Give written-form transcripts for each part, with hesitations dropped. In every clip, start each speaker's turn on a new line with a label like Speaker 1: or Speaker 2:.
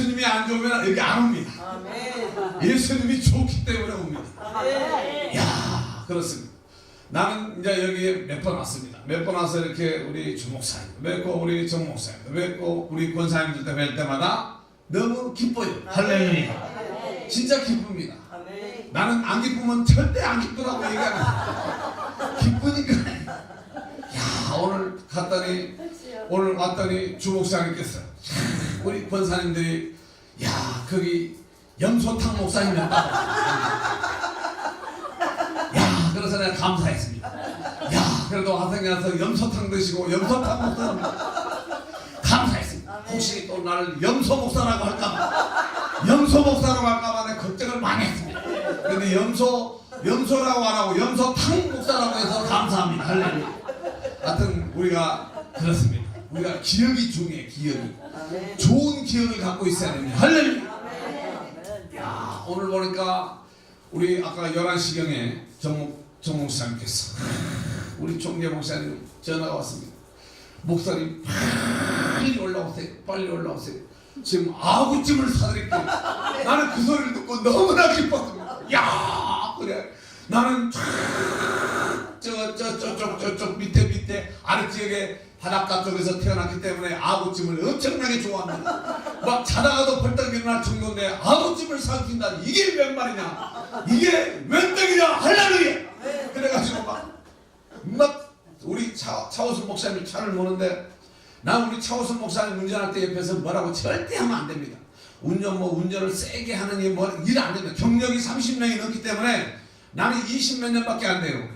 Speaker 1: 예수님이 안 좋으면 여기 안 옵니다. 예수님이 좋기 때문에 옵니다. 야, 그렇습니다. 나는 이제 여기에 몇 번 왔습니다. 몇 번 와서 이렇게 우리 주목사님, 뵙고 우리 정목사님, 뵙고 우리 권사님들 뵐 때마다 너무 기뻐요. 할렐루야. 진짜 기쁩니다. 나는 안 기쁘면 절대 안 기쁘다고 얘기하는 기쁘니까. 야, 오늘 갔더니, 오늘 왔더니 주목사님께서 우리 권사님들이 야, 거기 염소탕 목사님이었다. 야, 그래서 내가 감사했습니다. 야, 그래도 화성에 와서 염소탕 드시고 염소탕 목사님 감사했습니다. 혹시 또 나를 염소 목사라고 할까봐, 염소 목사라고 할까봐 내가 걱정을 많이 했습니다. 근데 염소라고 안 하고 염소탕 목사라고 해서 감사합니다. 할렐루야. 하여튼 우리가 그렇습니다. 우리가 기억이 중요해. 기억이 좋은 기억을 갖고 있어야 됩니다. 할렐루야. 야, 오늘 보니까 우리 아까 11시경에 정목사님께서 우리 종례 목사님 전화가 왔습니다. 목사님 빨리 올라오세요. 빨리 올라오세요. 지금 아구찜을 사드릴게요. 나는 그 소리를 듣고 너무나 기뻤습니다. 야, 그래. 나는 저쪽 밑에 아래지역에 바닷가 쪽에서 태어났기 때문에 아구찜을 엄청나게 좋아합니다. 막 자다가도 벌떡 일어날 정도인데 아구찜을 삼킨다. 이게 웬 말이냐? 이게 웬 떡이냐? 할렐루야! 그래가지고 막 우리 차오순 목사님 차를 모는데, 난 우리 차오순 목사님 운전할 때 옆에서 뭐라고 절대 하면 안 됩니다. 운전을 세게 하는 일 안 됩니다. 경력이 30년이 넘기 때문에 나는 20몇 년밖에 안 돼요.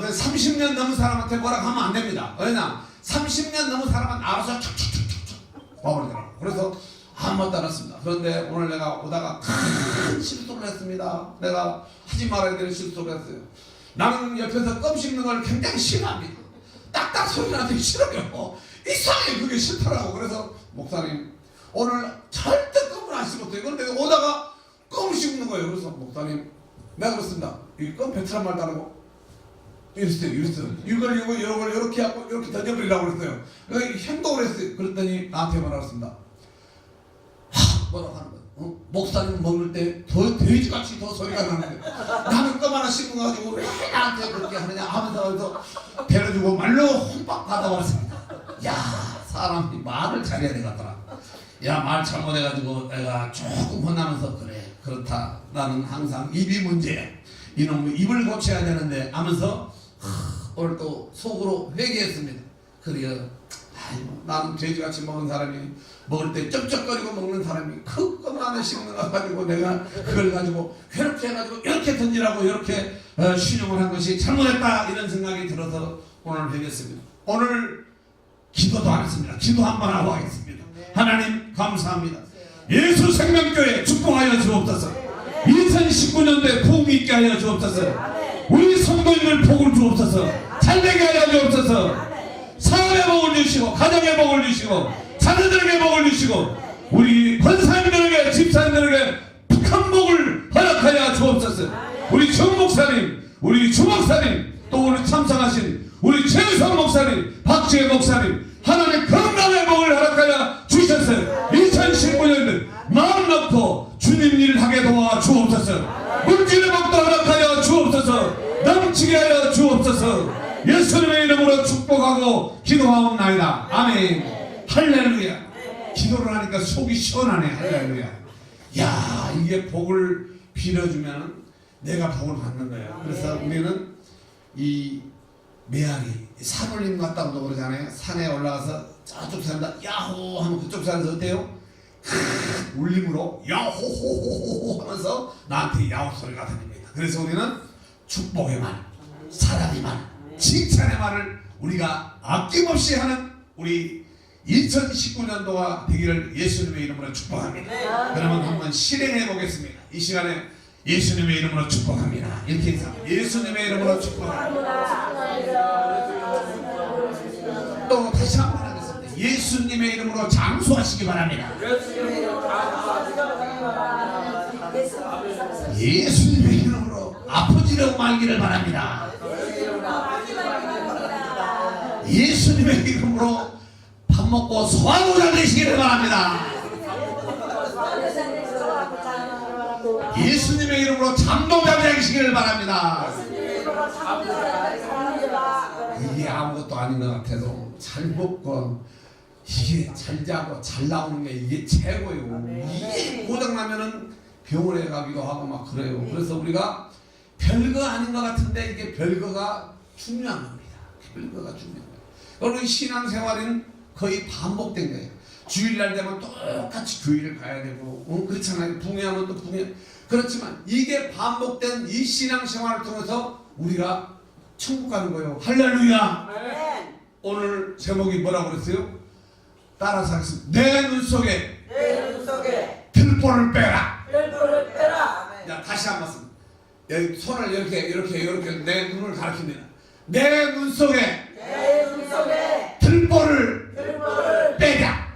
Speaker 1: 그래서 30년 넘은 사람한테 뭐라고 하면 안 됩니다. 왜냐? 30년 넘은 사람은 알아서 척척척척 와버리더라고요. 그래서 아무 말 않았습니다. 그런데 오늘 내가 오다가 큰 실수를 했습니다. 내가 하지 말아야 될 실수를 했어요. 나는 옆에서 껌 씹는 걸 굉장히 싫어합니다. 딱딱 소리 나는 싫어요. 이상해. 그게 싫더라고. 그래서 목사님 오늘 절대 껌을 안 씹었어요. 그런데 오다가 껌을 씹는 거예요. 그래서 목사님 내가 그렇습니다. 이 껌 배틀한 말도 안 하고 이랬어요. 이걸 이렇게 하고 이렇게 던져버리라고 그랬어요. 행동을 했어요. 그랬더니 나한테 뭐라고 했습니다. 뭐라고 하는 거예요. 목사님 먹을 때 더 돼지같이 더 소리가 나는데 나는 껌 하나 씹은 거 가지고 왜 나한테 그렇게 하느냐 하면서 데려주고 말로 혼밥 받아왔습니다. 야, 사람이 말을 잘해야 되겠더라. 야, 말 잘못해가지고 내가 조금 혼나면서 그래 그렇다. 나는 항상 입이 문제야. 이놈 입을 고쳐야 되는데 하면서 오늘 또 속으로 회개했습니다. 그래요. 나는 돼지같이 먹은 사람이 먹을 때 쩍쩍거리고 먹는 사람이 그 껌 안에 씹는 거 가지고 내가 그걸 가지고 이렇게 해가지고 이렇게 던지라고 이렇게 신용을 한 것이 잘못했다 이런 생각이 들어서 오늘 회개했습니다. 오늘 기도도 안 했습니다. 기도 한번 하고 하겠습니다. 하나님 감사합니다. 예수 생명교회 축복하여 주옵소서. 2019년도에 부흥이 있게 하여 주옵소서. 우리 성도님들 복을 주옵소서. 잘되게 하여 주옵소서. 사업에 복을 주시고 가정에 복을 주시고 자녀들에게 복을 주시고 우리 권사님들에게 집사님들에게 큰 복을 허락하여 주옵소서. 우리 정목사님, 우리 주목사님, 또 우리 참석하신 우리 최우성 목사님, 박지혜 목사님 하나님 건강의 복을 허락하여 주셨어요. 2019년도 마음 놓고 주님 일을 하게 도와 주옵소서. 물질의 복도 허락하여 주옵소서. 넘치게 하여 주옵소서. 예수님의 이름으로 축복하고 기도하옵나이다. 아멘. 할렐루야. 기도를 하니까 속이 시원하네. 할렐루야. 야, 이게 복을 빌어주면 내가 복을 받는 거예요. 그래서 우리는 이 메아리 산울림 갔다고도 그러잖아요. 산에 올라가서 저쪽 산다 야호 하면 그쪽 산에서 어때요? 울림으로 야호호호호 하면서 나한테 야호 소리가 들립니다. 그래서 우리는 축복의 말, 사랑의 말, 칭찬의 말을 우리가 아낌없이 하는 우리 2019년도가 되기를 예수님의 이름으로 축복합니다. 그러면 한번 실행해 보겠습니다. 이 시간에 예수님의 이름으로 축복합니다. 이렇게 인사합니다. 예수님의 이름으로 축복합니다. 또 다시 한번 하겠습니다. 예수님의 이름으로 장수하시기 바랍니다. 예수님의 이름으로 아프지려고 말기를 바랍니다. 예수님의 이름으로 밥 먹고 소화도 잘 되시기를 바랍니다. 예수님의 이름으로 잠도 잠이 하시기를 바랍니다. 이게 아무것도 아닌 것 같아도 잘 먹고 이게 잘 자고 잘 나오는 게 이게 최고예요. 이게 고장나면은 병원에 가기도 하고 막 그래요. 그래서 우리가 별거 아닌 것 같은데 이게 별거가 중요한 겁니다. 별거가 중요한 거예요. 여러분 신앙생활은 거의 반복된 거예요. 주일날 되면 똑같이 교회를 가야 되고 그렇잖아요. 붕해하면 또 붕해. 그렇지만 이게 반복된 이 신앙생활을 통해서 우리가 천국 가는 거예요. 할렐루야. 오늘 제목이 뭐라고 그랬어요? 따라서 하겠습니다. 내 눈 속에 들보를 빼라. 자, 다시 한 말씀. 여기 손을 이렇게 내 눈을 가리킵니다. 내 눈 속에 들보를 빼자.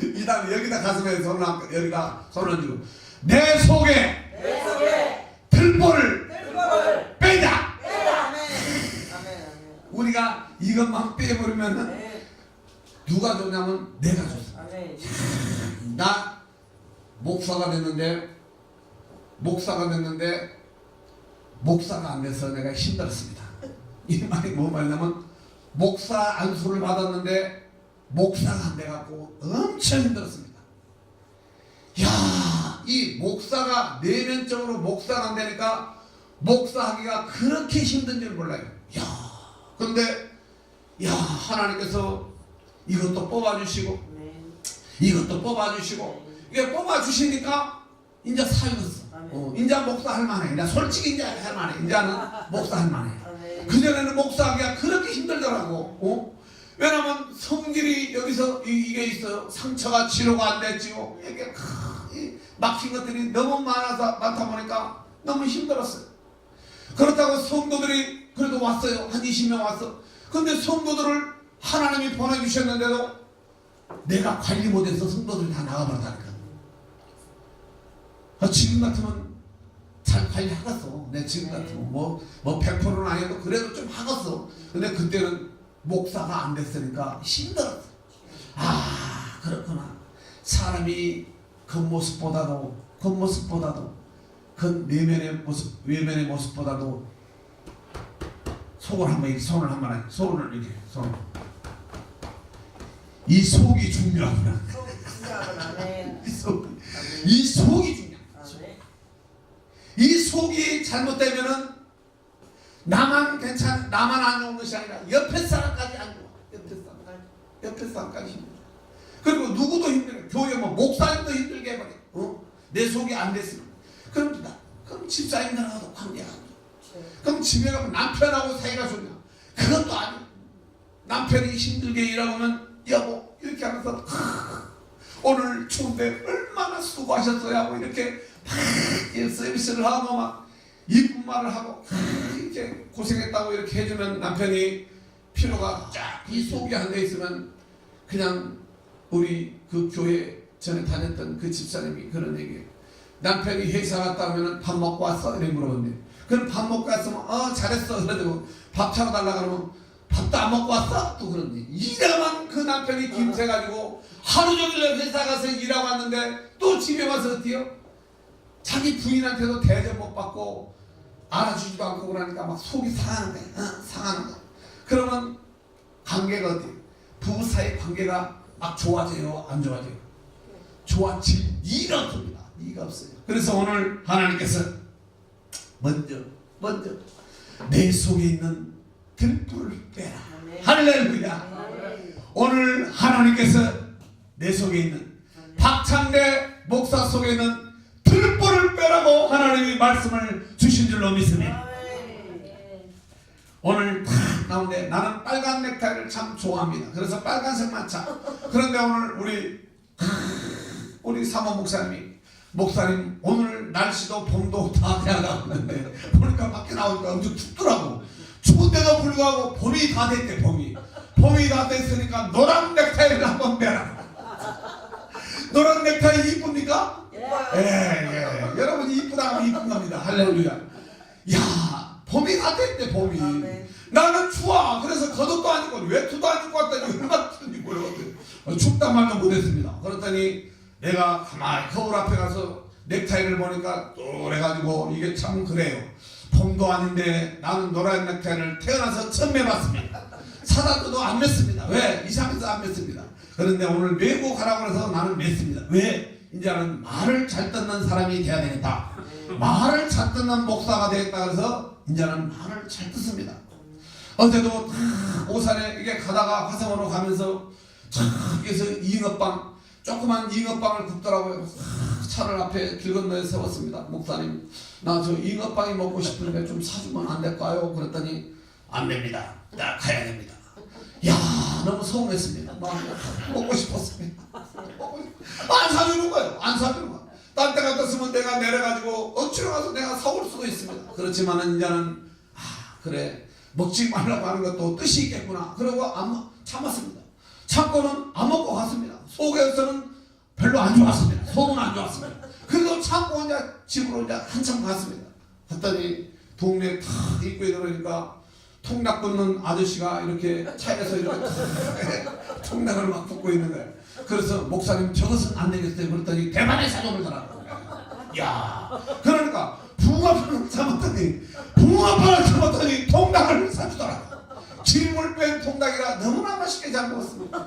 Speaker 1: 이 다음에 여기다 가슴에 여기다 손을 얹고 내 속에 들보를 빼자. 우리가 이것만 빼버리면은 누가 좋냐면 내가 좋습니다. 나 목사가 됐는데 목사가 안 돼서 내가 힘들었습니다. 이 말이 뭐 말이냐면 목사 안수를 받았는데 목사가 안 돼갖고 엄청 힘들었습니다. 야, 이 목사가 내면적으로 목사가 안 되니까 목사하기가 그렇게 힘든 줄 몰라요. 야, 근데 야 하나님께서 이것도 뽑아주시고 이것도 뽑아주시고 이게 뽑아주시니까 이제 살겠어. 이제 목사 할만해. 나 솔직히 이제 할만해. 이제는 목사 할만해. 그전에는 목사하기가 그렇게 힘들더라고. 왜냐면 성질이 여기서 이게 있어요. 상처가 치료가 안 됐지요. 이게 막힌 것들이 너무 많다 보니까 너무 힘들었어요. 그렇다고 성도들이 그래도 왔어요. 한 20명 왔어. 근데 성도들을 하나님이 보내주셨는데도 내가 관리 못해서 성도들이 다 나가버렸다니까. 지금 같으면 잘 관리하겠어. 내 지금 같으면 뭐 100%는 아니어도 그래도 좀 하겠어. 근데 그때는 목사가 안 됐으니까 힘들었어. 아, 그렇구나. 사람이 겉모습보다도 그 외면의 모습보다도 손을 한번 이렇게 이 속이 중요하구나. 이 속이 중요해. 이 속이 잘못되면은 나만 안 좋은 것이 아니라 옆에 사람까지 안 좋아. 옆에 사람까지 힘들어. 그리고 누구도 힘들어. 교회 목사님도 힘들게 해버려. 내 속이 안 됐으면. 그럼 집사님들하고도 관계가 안 좋아. 그럼 집에 가면 남편하고 사이가 좋냐? 그것도 아니야. 남편이 힘들게 일하고 하면 여보 이렇게 하면서 오늘 추운데 얼마나 수고하셨어요 하고 이렇게 서비스를 하고 막 이쁜 말을 하고 이렇게 고생했다고 이렇게 해주면 남편이 피로가 쫙 이 속이 안 돼 있으면 그냥 우리 그 교회 전에 다녔던 그 집사님이 그런 얘기예요. 남편이 회사 갔다 오면 밥 먹고 왔어? 이렇게 물어본대. 그럼 밥 먹고 왔으면 잘했어. 그래가지고 밥 차려달라 그러면 밥도 안 먹고 왔어? 또 그런지. 이래만 그 남편이 김새가지고 하루 종일 회사 가서 일하고 왔는데 또 집에 와서 어때요? 자기 부인한테도 대접 못 받고 알아주지도 않고 그러니까 막 속이 상하는 거야. 상하는 거야. 그러면 관계가 어때요? 부부 사이 관계가 막 좋아져요? 안 좋아져요? 좋아질 리가 없습니다. 리가 없어요. 그래서 오늘 하나님께서 먼저 내 속에 있는 들불을 빼라. 할렐루야. 오늘 하나님께서 내 속에 있는 박창대 목사 속에 있는 들불을 빼라고 하나님이 말씀을 주신 줄로 믿습니다. 오늘 다 나오는데 나는 빨간 넥타이를 참 좋아합니다. 그래서 빨간색만 차. 그런데 오늘 우리 사모 목사님 오늘 날씨도 봄도 다 돼가고 있는데 보니까 밖에 나오니까 엄청 춥더라고. 추운데도 불구하고 봄이 다 됐대. 봄이 다 됐으니까 노란 넥타이를 한번 빼라. 노란 넥타이 이쁩니까? 예. 여러분이 이쁘다 하면 이쁜 겁니다. 할렐루야. 야, 봄이 다 됐대. 봄이. 나는 추워. 그래서 겉옷도 안 입고 외투도 안 입고 왔더니 얼마나 춥니 보여. 춥다 말도 못했습니다. 그랬더니 내가 가만히 거울 앞에 가서 넥타이를 보니까 또래가지고 이게 참 그래요. 봄도 아닌데 나는 노란 넥타이를 태어나서 처음 매봤습니다. 사다 줘도 안 맸습니다. 왜? 이상해서 안 맸습니다. 그런데 오늘 메고 가라고 해서 나는 맸습니다. 왜? 이제는 말을 잘 듣는 사람이 돼야 되겠다. 말을 잘 듣는 목사가 되겠다. 그래서 이제는 말을 잘 듣습니다. 어제도 오산에 이게 가다가 화성으로 가면서 저기서 잉어빵, 조그만 잉어빵을 굽더라고요. 차를 앞에 길 건너에 세웠습니다. 목사님, 나 저 잉어빵이 먹고 싶은데 좀 사주면 안 될까요? 그랬더니 안 됩니다. 나 가야 됩니다. 야, 너무 서운했습니다. 먹고 싶었습니다. 안 사주는 거예요. 안 사주는 거예요. 딴 데 같았으면 내가 내려가지고 억지로 가서 내가 사올 수도 있습니다. 그렇지만 이제는 그래, 먹지 말라고 하는 것도 뜻이 있겠구나. 그러고 참았습니다. 참고는 안 먹고 갔습니다. 속에서는 별로 안 좋았습니다. 속은 안 좋았습니다. 그래도 참고 이제 집으로 이제 한참 갔습니다. 갔더니 동네에 탁 입구에 들어오니까 통닭 굽는 아저씨가 이렇게 차에서 이렇게 통닭을 막 굽고 있는 거예요. 그래서 목사님 저것은 안 되겠어요. 그랬더니 대만의 사정을 달라고. 야, 그러니까 붕어빵을 잡았더니 통닭을 사주더라고. 기름을 뺀 통닭이라 너무나 맛있게 잘 먹었습니다.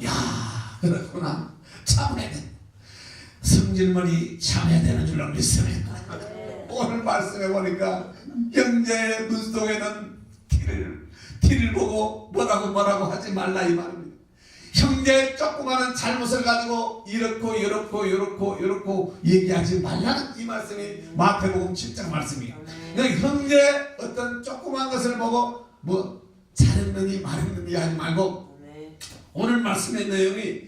Speaker 1: 야, 그렇구나. 참해야 돼. 성질머리 참해야 되는 줄로 믿습니다. 오늘 말씀해 보니까 형제의 눈속에는 티를 보고 뭐라고 하지 말라 이 말입니다. 형제의 조그마한 잘못을 가지고 이렇고 얘기하지 말라는 이 말씀이 마태복음 7장 말씀이에요. 그러니까 형제 어떤 조그마한 것을 보고 뭐 잘했느니 말했느니 하지 말고 오늘 말씀의 내용이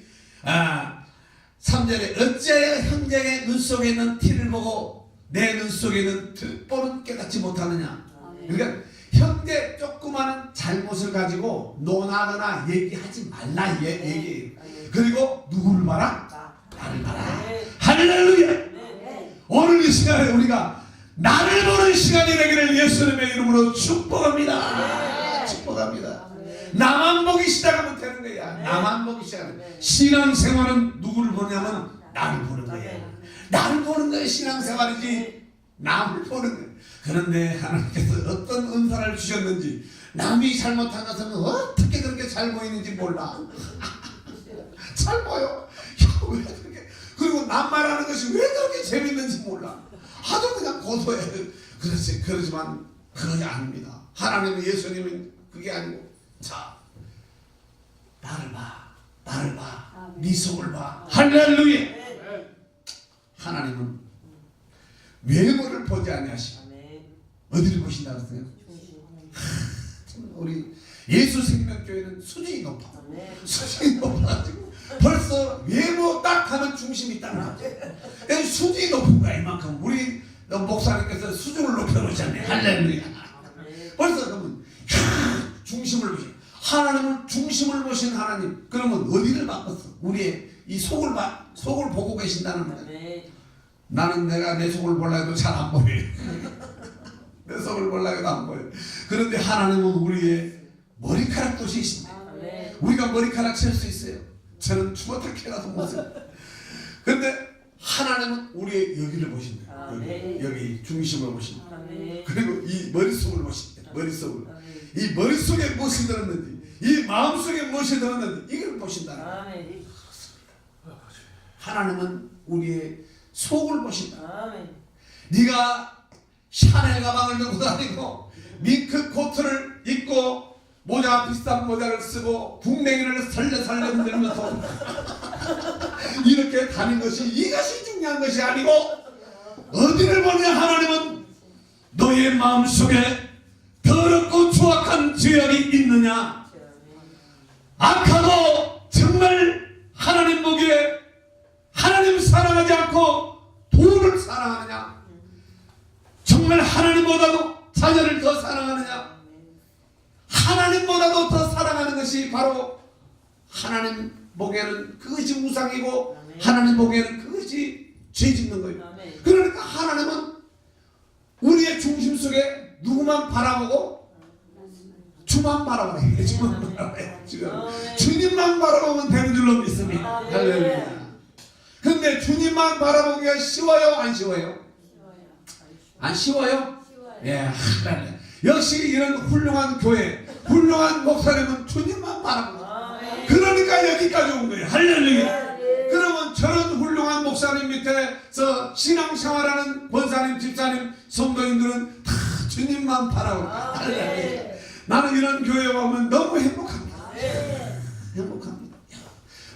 Speaker 1: 3절에 어찌하여 형제의 눈 속에 있는 티를 보고 내 눈 속에 있는 들보는 깨닫지 못하느냐. 그러니까 형제 조그마한 잘못을 가지고 논하거나 얘기하지 말라 얘기예요. 그리고 누구를 봐라? 나를 봐라. 할렐루야. 오늘 이 시간에 우리가 나를 보는 시간이 되기를 예수님의 이름으로 축복합니다. 축복합니다. 나만 보기 시작하면 되는 거야. 나만 보기 시작하면. 신앙생활은 누구를 보냐면 나를 보는 거예요. 나를 보는 거예요. 신앙생활이지 남을 보는 거예요. 그런데 하나님께서 어떤 은사를 주셨는지 남이 잘못한 것은 어떻게 그렇게 잘 보이는지 몰라. 잘 보여. 왜 그렇게. 그리고 남 말하는 것이 왜 그렇게 재밌는지 몰라. 하도 그냥 고소해. 그렇지만 그게 아닙니다. 하나님은 예수님은 그게 아니고 자, 나를 봐. 네 속을 봐. 할렐루야. 하나님은 외모를 보지 아니하시고 어디를 보신다고 했어요? 우리 예수생명교회는 수준이 높아. 수준이 높아가지고 벌써 외모 딱 하면 중심이 딱 나죠. 수준이 높은 거야. 이만큼 우리 목사님께서 수준을 높여놓으셨네. 할렐루야. 벌써 그러면 중심을 보신 하나님은 중심을 보신 하나님. 그러면 어디를 바꿨어? 우리의 이 속을 보고 계신다는 거야. 나는 내 속을 보려 해도 잘 안 보여요. 내 속을 보려 해도 안 보여요. 그런데 하나님은 우리의 머리카락도 세십니다. 우리가 머리카락 셀 수 있어요. 저는 죽었다 캐나도 못 써요. 그런데 하나님은 우리의 여기를 보신다. 여기 중심을 보신다. 그리고 이 머릿속을 보신다. 이 머릿속에 무엇이 들었는지, 이 마음속에 무엇이 들었는지 이걸 보신다. 하나님은 우리의 속을 보신다. 네가 샤넬 가방을 들고 다니고 밍크 코트를 입고 비싼 모자를 쓰고 궁뎅이를 설레 흔들면서 이렇게 다닌 것이 이것이 중요한 것이 아니고 어디를 보냐. 하나님은 너의 마음속에 더럽고 추악한 죄악이 있느냐, 악하고 정말 하나님 보기에 하나님 사랑하지 않고 돈을 사랑하느냐, 정말 하나님보다도 자녀를 더 사랑하느냐, 하나님보다도 더 사랑하는 것이 바로 하나님 보기에는 그것이 우상이고 하나님 보기에는 그것이 죄 짓는 거예요. 그러니까 하나님은 우리의 중심 속에 누구만 바라보고 주만 바라보네. 주만 바라봐요. 주님만 바라보면 되는 줄로 믿습니다. 할렐루야. 그런데 그런데 주님만 바라보기가 쉬워요? 안 쉬워요? 안 쉬워요? 예, 역시 이런 훌륭한 교회, 훌륭한 목사님은 주님만 바라보고 그러니까 여기까지 온 거예요. 할렐루야. 그러면 저런 훌륭한 목사님 밑에서 신앙생활하는 권사님, 집사님, 성도님들은 다 주님만 바라보고 나는 이런 교회에 오면 너무 행복합니다. 행복합니다.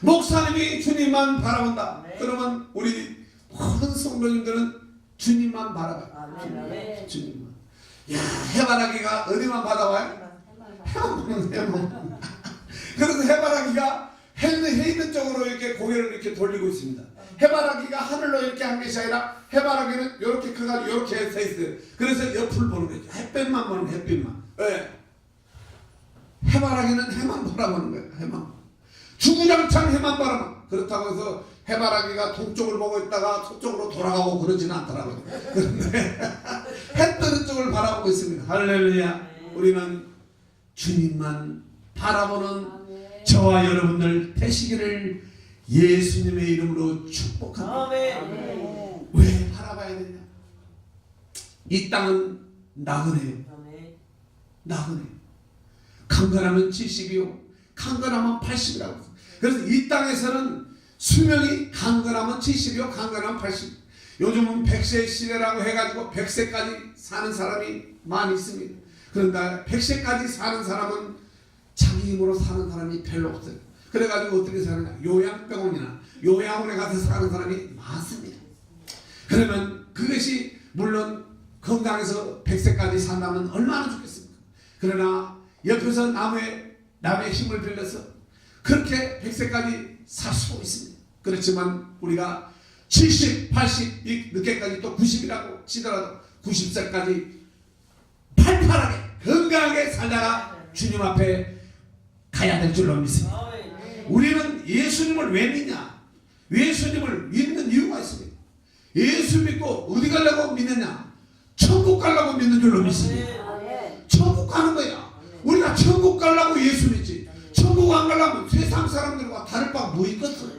Speaker 1: 목사님이 주님만 바라본다. 그러면 우리 모든 성도님들은 주님만 바라봐요. 주님만. 야, 해바라기가 어디만 바라봐요? 해만. 그래서 해바라기가 해 있는 쪽으로 이렇게 고개를 이렇게 돌리고 있습니다. 해바라기가 하늘로 이렇게 한 것이 아니라 해바라기는 이렇게 그가 이렇게 서 있어요. 그래서 옆을 보는 거죠. 햇빛만 보는 거예요. 햇빛만. 왜? 해바라기는 해만 바라보는 거예요. 해만. 주구장창 해만 바라봐. 그렇다고 해서 해바라기가 동쪽을 보고 있다가 서쪽으로 돌아가고 그러지는 않더라고요. 그런데 해 뜨는 쪽을 바라보고 있습니다. 할렐루야. 우리는 주님만 바라보는 저와 여러분들 되시기를 예수님의 이름으로 축복합니다. 왜 바라봐야 되냐? 이 땅은 나그네요. 나그네. 강건하면 70이요. 강건하면 80이라고. 그래서 이 땅에서는 수명이 강건하면 70이요. 강건하면 80. 요즘은 100세 시대라고 해가지고 100세까지 사는 사람이 많이 있습니다. 그런데 100세까지 사는 사람은 자기 힘으로 사는 사람이 별로 없어요. 그래가지고 어떻게 사느냐? 요양병원이나 요양원에 가서 사는 사람이 많습니다. 그러면 그것이 물론 건강해서 100세까지 산다면 얼마나 좋겠습니까? 그러나 옆에서 남의 힘을 빌려서 그렇게 100세까지 살 수 있습니다. 그렇지만 우리가 70, 80, 늦게까지 또 90이라고 치더라도 90세까지 팔팔하게 건강하게 살다가 주님 앞에 가야 될 줄로 믿습니다. 우리는 예수님을 왜 믿냐? 예수님을 믿는 이유가 있습니다. 예수 믿고 어디 가려고 믿느냐? 천국 가려고 믿는 줄로 믿습니다. 천국 가는 거야. 우리가 천국 가려고 예수 믿지. 천국 안 가려면 세상 사람들과 다를 바 뭐 있겠어?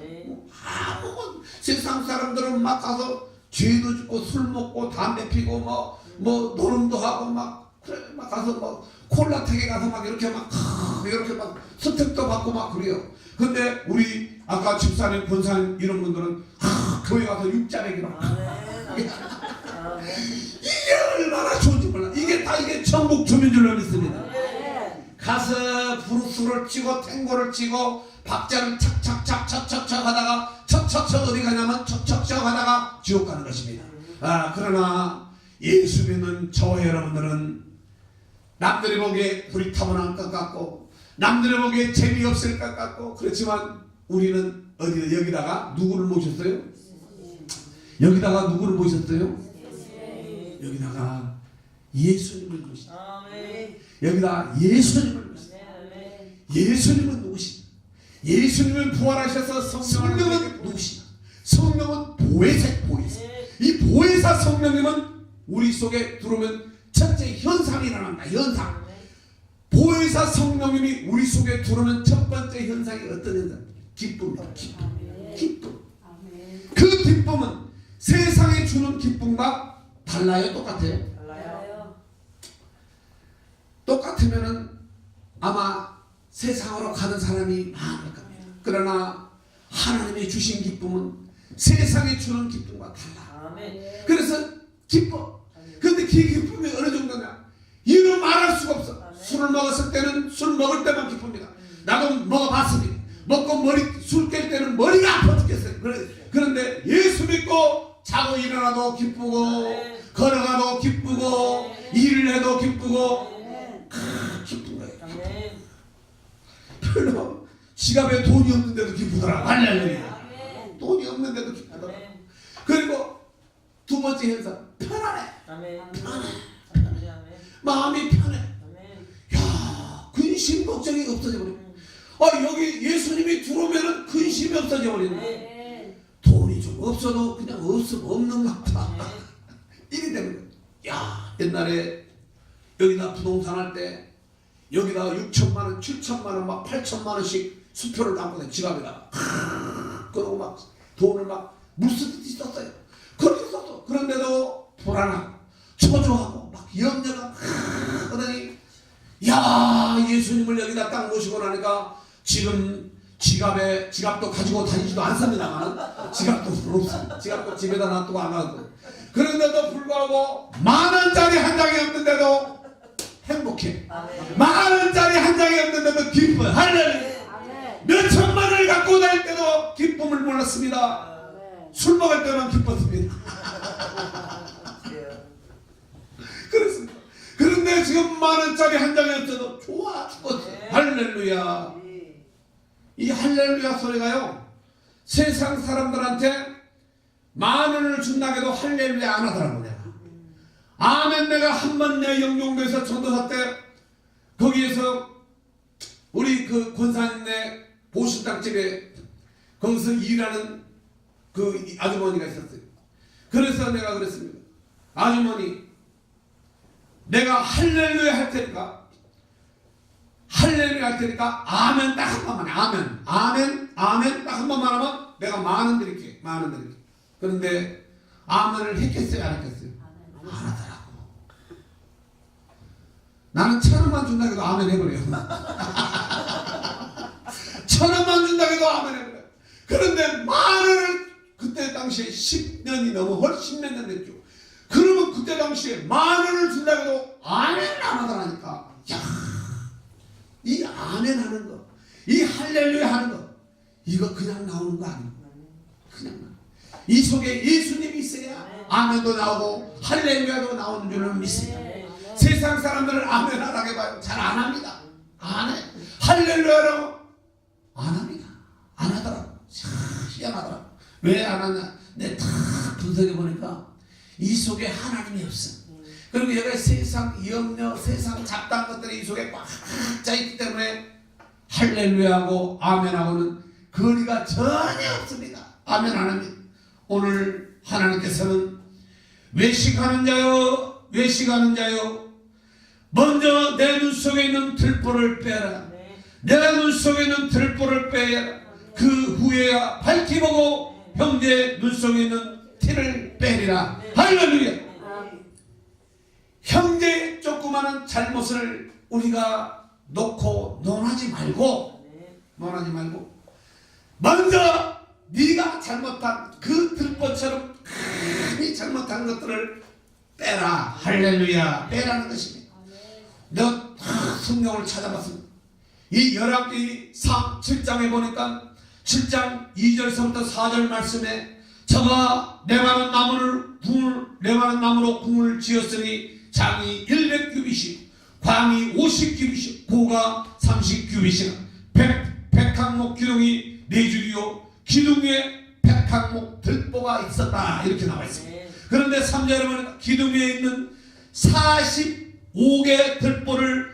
Speaker 1: 아무 세상 사람들은 막 가서 죄도 짓고 술 먹고 담배 피고 뭐 노름도 하고 막 그래 막 가서 막 콜라텍에 가서 막 이렇게 막 스텝도 받고 막 그래요. 근데 우리 아까 집사님, 권사님 이런 분들은 교회 가서 육자배기로 이게 얼마나 좋은지 몰라. 이게 천국 주민 줄로 믿습니다. 가서 브루스를 치고 탱고를 치고 박자를 착착착착착착 하다가 척척척 어디 가냐면 척척척 하다가 지옥 가는 것입니다. 그러나 예수 믿는 저와 여러분들은 남들이 보기에 불이 타고난 것 같고 남들이 보기에 재미없을 것 같고 그렇지만 우리는 여기다가 누구를 모셨어요? 여기다가 누구를 모셨어요? 여기다가 예수님을 모셨어요. 여기다 예수님을 모셨어요. 예수님은 누구시냐? 예수님은 부활하셔서 성령은 누구시냐? 성령은 보혜사. 이 보혜사 성령님은 우리 속에 들어오면 첫째 현상이 일어난다. 현상. 보혜사 성령님이 우리 속에 들어오는 첫 번째 현상이 어떤 현상? 기쁨입니다. 기쁨. 그 기쁨은 세상에 주는 기쁨과 달라요? 똑같아요? 똑같으면은 아마 세상으로 가는 사람이 많을 겁니다. 그러나 하나님이 주신 기쁨은 세상에 주는 기쁨과 달라. 그래서 기뻐. 근데 그 기쁨이 어느 정도냐? 이루 말할 수가 없어. 술을 먹었을 때는 술 먹을 때만 기쁩니다. 나도 먹어봤습니다. 먹고 술 깰 때는 머리가 아파 죽겠어요. 그런데 예수 믿고 자고 일어나도 기쁘고 걸어가도 기쁘고 일을 해도 기쁘고 기쁜 거예요. 별로 지갑에 돈이 없는데도 기쁘더라. 할렐루야. 돈이 없는데도 기쁘더라. 그리고 두 번째 현상 편안해. 편해. 마음이 편해. 야, 근심 걱정이 없어져 버려. 여기 예수님이 들어오면은 근심이 없어져 버리네. 돈이 좀 없어도 그냥 없는 것 같아. 이게 되는 거야. 야, 옛날에 여기다 부동산 할 때 여기다 6천만 원, 7천만 원, 막 8천만 원씩 수표를 담고 지갑에다 그러고 막 돈을 막 물수도 있었어요. 그렇게 그런데도 불안하고 초조하고 막 염려가 막 하더니 야 예수님을 여기다 딱 모시고 나니까 지금 지갑도 가지고 다니지도 않습니다만 지갑도 없습니다. 지갑도 집에다 놔두고 안 가고 그런데도 불구하고 10,000원짜리 한 장이 없는데도 행복해. 만 원짜리 한 장이 없는데도 기뻐요. 할렐루야. 몇 천만 원을 갖고 다닐 때도 기쁨을 몰랐습니다. 술 먹을 때만 기뻤습니다. 그렇습니다. 그런데 지금 10,000원짜리 한 장이 없어도 좋아 죽었어요. 할렐루야. 이 할렐루야 소리가요 세상 사람들한테 10,000원을 준다고 해도 할렐루야 안 하더라고요. 아멘. 내가 한 번 내 영종도에서 전도사 때 거기에서 우리 그 권사님네 보신탕집에 거기서 일하는 그 아주머니가 있었어요. 그래서 내가 그랬습니다. 아주머니 내가 할렐루야 할 테니까 아멘 딱 한 번만 아멘 딱 한 번만 하면 내가 10,000원 드릴게. 그런데 아멘을 했겠어요 안 했겠어요? 안 하더라고. 나는 1,000원만 준다고 해도 아멘 해버려요. 1,000원만 준다고 해도 아멘 해버려요. 그런데 10,000원을 그때 당시에 10년이 넘어 훨씬 몇 년 됐죠. 그러면 그때 당시에 10,000원을 준다고 해도 아멘을 안 하더라니까. 야, 이 아멘 하는 거, 이 할렐루야 하는 거, 이거 그냥 나오는 거 아니에요. 그냥 이 속에 예수님이 있어야 아멘도 나오고 할렐루야도 나오는 줄은 믿습니다. 세상 사람들은 아멘 하라고 해봐요. 잘 안 합니다. 안 해. 할렐루야라고 안 합니다. 안 하더라고. 희한하더라고. 왜 안 하냐? 내가 다 분석해 보니까 이 속에 하나님이 없어. 그리고 얘가 세상 염려, 세상 잡다한 것들이 이 속에 꽉 짜있기 때문에 할렐루야하고 아멘하고는 거리가 전혀 없습니다. 아멘 안 합니다. 오늘 하나님께서는 외식하는 자요 먼저 내 눈 속에 있는 들보를 빼라. 내 눈 속에 있는 들보를 빼라. 그 후에야 밝히 보고 형제의 눈 속에 있는 티를 빼리라. 할렐루야. 형제의 조그마한 잘못을 우리가 놓고 논하지 말고 먼저 네가 잘못한 그 들보처럼 크게 잘못한 것들을 빼라. 할렐루야. 빼라는 것입니다. 내가 성경을 찾아봤습니다. 이 열왕기 7장에 보니까 7장 2절서부터 4절 말씀에 저가 레바논 나무로 궁을 지었으니 장이 100규빗이요 광이 50규빗이요 고가 30규빗이나 백항목 기둥이 4줄이요 기둥 위에 백항목 들보가 있었다. 이렇게 나와 있습니다. 그런데 3절에 보니까 기둥 위에 있는 45개의 들보를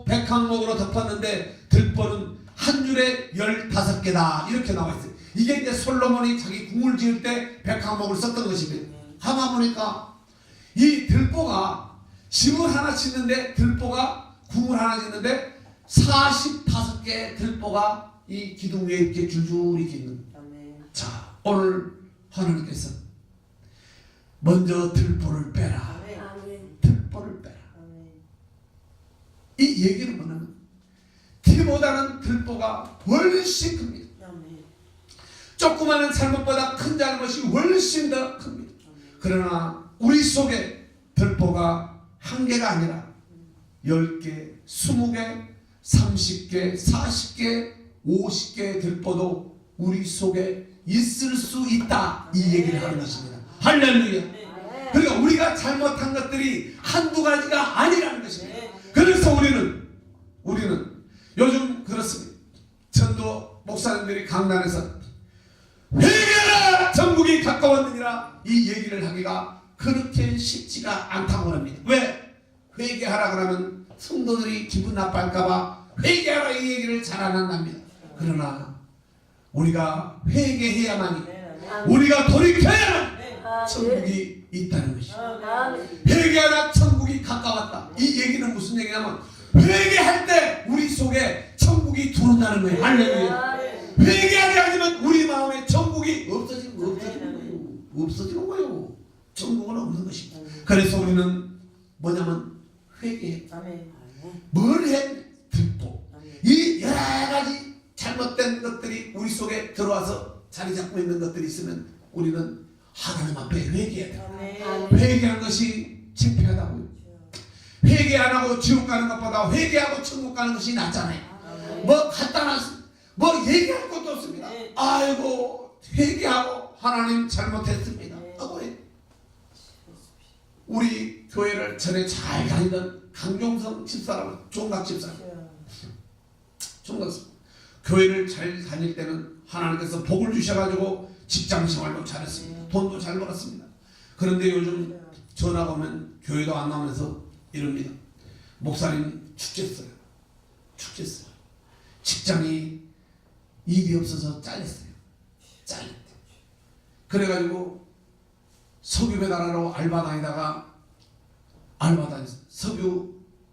Speaker 1: 백항목으로 덮었는데 들보는 한 줄에 15개다. 이렇게 나와 있어요. 이게 이제 솔로몬이 자기 궁을 지을 때 백항목을 썼던 것입니다. 하마 보니까 이 들보가 집을 하나 짓는데 들보가 궁을 하나 짓는데 45개의 들보가 이 기둥 위에 이렇게 줄줄이 있는. 자, 오늘 하나님께서 먼저 들보를 빼라. 들보를 빼라. 이 얘기는 뭐냐면 티보다는 들보가 훨씬 큽니다. 조그마한 잘못보다 큰 잘못이 훨씬 더 큽니다. 그러나 우리 속에 들보가 한 개가 아니라 10개, 20개, 30개, 40개, 50개의 들보도 우리 속에 있을 수 있다. 이 얘기를 하는 것입니다. 할렐루야. 그러니까 우리가 잘못한 것들이 한두 가지가 아니라는 것입니다. 그래서 우리는 요즘 그렇습니다. 전도 목사님들이 강단에서 회개하라 천국이 가까웠느니라 이 얘기를 하기가 그렇게 쉽지가 않다고 합니다. 왜? 회개하라 그러면 성도들이 기분 나빠할까봐 회개하라 이 얘기를 잘 안 한답니다. 그러나 우리가 회개해야만이 우리가 돌이켜야만 천국이 있다는 것이죠. 회개하라 천국이 가까웠다. 이 얘기는 무슨 얘기냐면 회개할 때 우리 속에 천국이 들어온다는 거예요. 할렐루야. 회개하게 하지만 우리 마음에 천국이 없어지면 없어지는 거예요. 천국은 없는 것입니다. 그래서 우리는 뭐냐면 회개. 뭘 해? 듣고. 이 여러 가지 잘못된 것들이 우리 속에 들어와서 자리 잡고 있는 것들이 있으면 우리는 하나님 앞에 회개해야 돼요. 회개한 것이 창피하다고요. 회개 안 하고 지옥 가는 것보다 회개하고 천국 가는 것이 낫잖아요. 뭐 갖다 놨어. 뭐 얘기할 것도 없습니다. 아이고 회개하고 하나님 잘못했습니다 하고 해. 우리 교회를 전에 잘 다니던 강종성 집사라고 종각 집사. 종각 교회를 잘 다닐 때는 하나님께서 복을 주셔가지고 직장생활도 잘했습니다. 돈도 잘 벌었습니다. 그런데 요즘 전화가 오면 교회도 안 나오면서 이럽니다. 목사님 죽겠어요. 죽겠어요. 직장이 일이 없어서 잘렸어요. 잘렸대. 그래가지고 석유 배달하러 알바 다니다가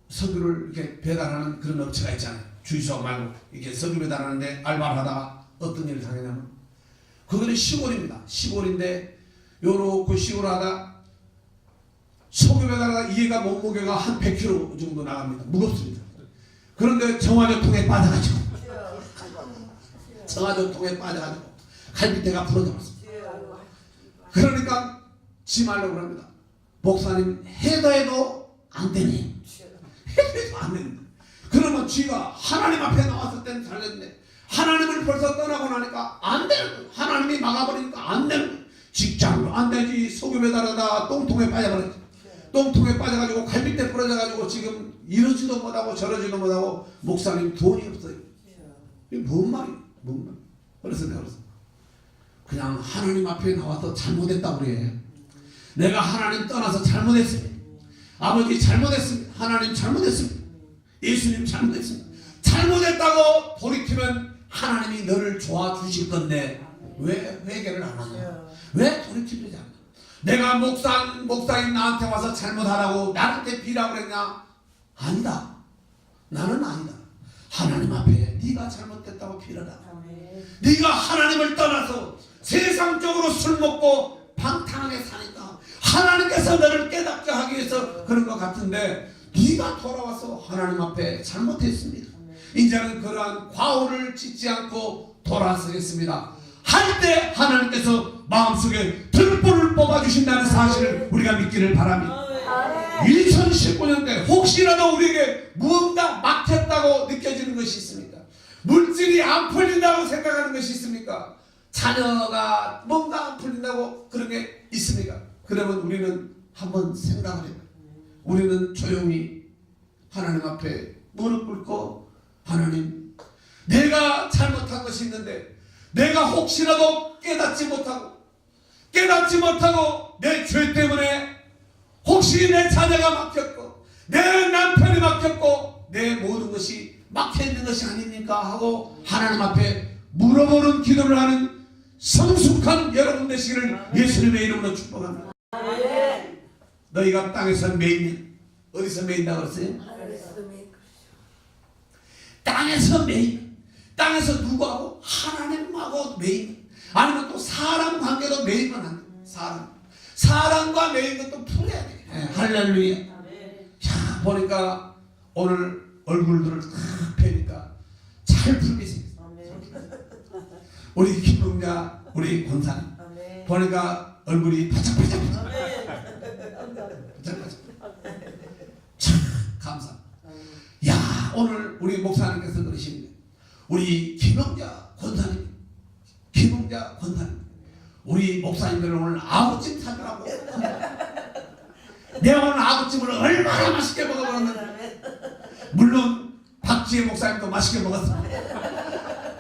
Speaker 1: 석유를 이렇게 배달하는 그런 업체가 있잖아요. 주유소 말고 이렇게 석유 배달하는데 알바를 하다가 어떤 일을 당했냐면 그거는 시골입니다. 시골인데 요렇게 시골하다 석유 배달하다 이해가 몸무게가 한 100kg 정도 나갑니다. 무겁습니다. 그런데 정화조통에 빠져가지고 갈비뼈가 부러져버렸습니다. 그러니까 지 말라고 그럽니다. 목사님 해도 안 되니. 해도 안 된다. 그러면 쥐가 하나님 앞에 나왔을 때는 잘 됐는데 하나님을 벌써 떠나고 나니까 안 되는 거예요. 하나님이 막아버리니까 안 되는 거예요. 직장도 안 되지. 석유 배달하다 똥통에 빠져버렸지. 똥통에 빠져가지고 갈비뼈 부러져가지고 지금 이러지도 못하고 저러지도 못하고 목사님 돈이 없어요. 이게 뭔 말이에요? 뭔 말? 그래서 내가 그냥 하나님 앞에 나와서 잘못했다고 그래. 내가 하나님 떠나서 잘못했습니다. 아버지 잘못했습니다. 하나님 잘못했습니다. 예수님 잘못했습니다. 잘못했다고 돌이키면 하나님이 너를 좋아 주실 건데 왜 회개를 안 하냐? 왜 돌이키지 않냐? 내가 목사님 나한테 와서 잘못하라고 나한테 비라고 그랬냐? 아니다. 나는 아니다. 하나님 앞에 네가 잘못됐다고 빌어라. 네가 하나님을 떠나서 세상적으로 술 먹고 방탕하게 사니까 하나님께서 너를 깨닫게 하기 위해서 그런 것 같은데 네가 돌아와서 하나님 앞에 잘못했습니다. 이제는 그러한 과오를 짓지 않고 돌아서겠습니다. 할 때 하나님께서 마음속에 들보를 뽑아주신다는 사실을 우리가 믿기를 바랍니다. 2019년대 혹시라도 우리에게 무언가 막혔다고 느껴지는 것이 있습니까? 물질이 안 풀린다고 생각하는 것이 있습니까? 자녀가 뭔가 안 풀린다고 그런 게 있습니까? 그러면 우리는 한번 생각을 해요. 우리는 조용히 하나님 앞에 무릎 꿇고 하나님 내가 잘못한 것이 있는데 내가 혹시라도 깨닫지 못하고 내 죄 때문에 혹시 내 자녀가 막혔고 내 남편이 막혔고 내 모든 것이 막혀있는 것이 아닙니까? 하고 하나님 앞에 물어보는 기도를 하는 성숙한 여러분 되시기를 예수님의 이름으로 축복합니다. 너희가 땅에서 매이면 어디서 매인다고 그랬어요? 땅에서 매이면 땅에서 누구하고? 하나님하고 매이면 아니면 또 사람 관계도 매이면 안 돼. 사람과 매인 것도 풀어야 돼. 할렐루야. 자 보니까 오늘 얼굴들을 다 뵈니까 잘 풀게 생겼어. 우리 김웅자 우리 권사님 보니까 얼굴이 바짝바짝 참 감사. 야 오늘 우리 목사님께서 그러십니다. 우리 김웅자 권사님 우리 목사님들은 오늘 아구찜 사주라고. 내가 오늘 아구찜을 얼마나 맛있게 먹어봤는데 물론 박지혜 목사님도 맛있게 먹었습니다.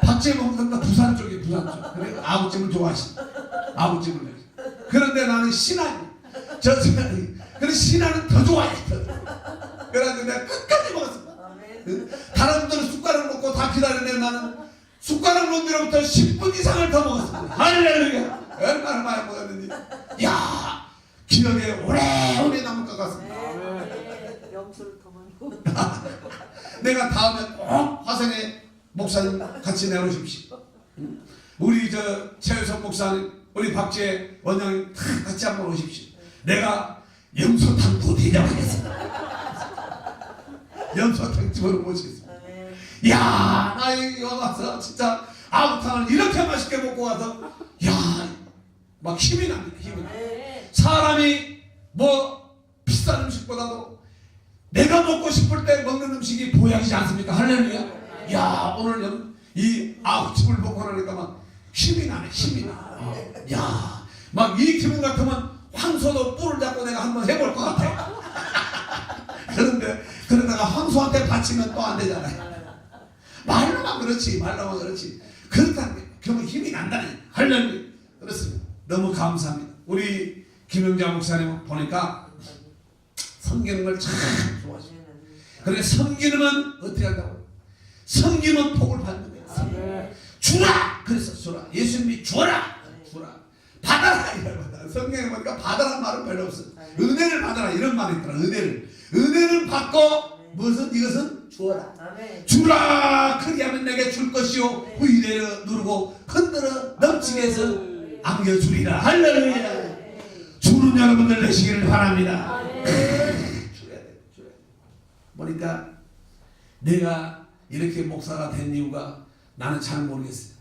Speaker 1: 박지혜 목사님도 부산 쪽 그래 아구찜을 좋아하시네. 아구찜을. 그런데 나는 신안이 그래 신안은 더 좋아해. 그래가지고 내가 끝까지 먹었습니다. 다른 분들은 숟가락 먹고 다 기다리는데 나는 숟가락 놈들로부터 10분 이상을 더 먹었습니다. 할렐루야. 얼마나 많이 먹었는지. 야 기억에 오래오래 남을 것 같습니다.
Speaker 2: 영수를 더 많이 먹.
Speaker 1: 내가 다음에 꼭 화성에 목사님 같이 내놓으십시오. 우리 최유석 목사님 우리 박재 원장님 같이 한번 오십시오. 내가 염소탕 대장 하겠습니다. 염소탕집으로 모시겠습니다. 야, 나 여기 와서 진짜 아구탕을 이렇게 맛있게 먹고 와서 막 힘이 납니다. 힘이 납니다. 사람이 뭐 비싼 음식보다도 내가 먹고 싶을 때 먹는 음식이 보약이지 않습니까? 할렐루야. 야, 오늘 이 아구찜을 먹고 나니까 막 힘이 나네. 힘이 나. 야, 막 이 기분 같으면 황소도 뿔을 잡고 내가 한번 해볼 것 같아. 그런데 그러다가 황소한테 바치면 또 안 되잖아요. 말로만 그렇지. 말로만 그렇지. 그렇다는 게 결국 힘이 난다네. 할렐루야. 그렇습니다. 너무 감사합니다. 우리 김영자 목사님 보니까 섬기는 걸 참 좋아하십니다. 그러니까 섬기는 건 어떻게 한다고? 섬기면 복을 받는 거예요. 주라! 그래서 주라. 예수님이 주라! 주라. 받아라! 이런 거다. 성경에 보니까 받아라는 말은 별로 없어요. 은혜를 받아라 이런 말이 있더라. 은혜를 받고 무엇은 이것은 주어라. 주라! 크게 하면 내게 줄 것이요 후일에 누르고 흔들어 넘치게 해서 안겨주리라. 할렐루야. 주는 여러분들 되시기를 바랍니다. 줘야 돼. 보니까 내가 이렇게 목사가 된 이유가 나는 잘 모르겠어요.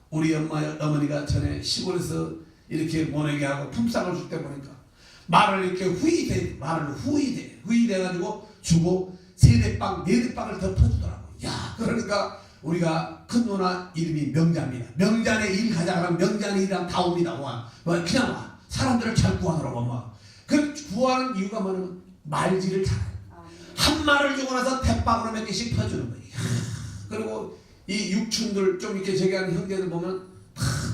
Speaker 1: 우리 어머니가 전에 시골에서 이렇게 모내게 하고 품삯을 줄 때 보니까 말을 이렇게 후이돼가지고 주고 세대빵, 네대빵을 더 퍼주더라고. 야, 그러니까 우리가 큰 누나 이름이 명자입니다. 명자네 일 가자면 명자네 일이랑 다 옵니다. 와. 그냥 와. 사람들을 잘 구하더라고. 막. 그 구하는 이유가 뭐냐면 말질을 잘해. 한 말을 주고 나서 대빵으로 몇 개씩 퍼주는 거예요. 그리고 이 육춘들 좀 이렇게 저기 하는 형제들 보면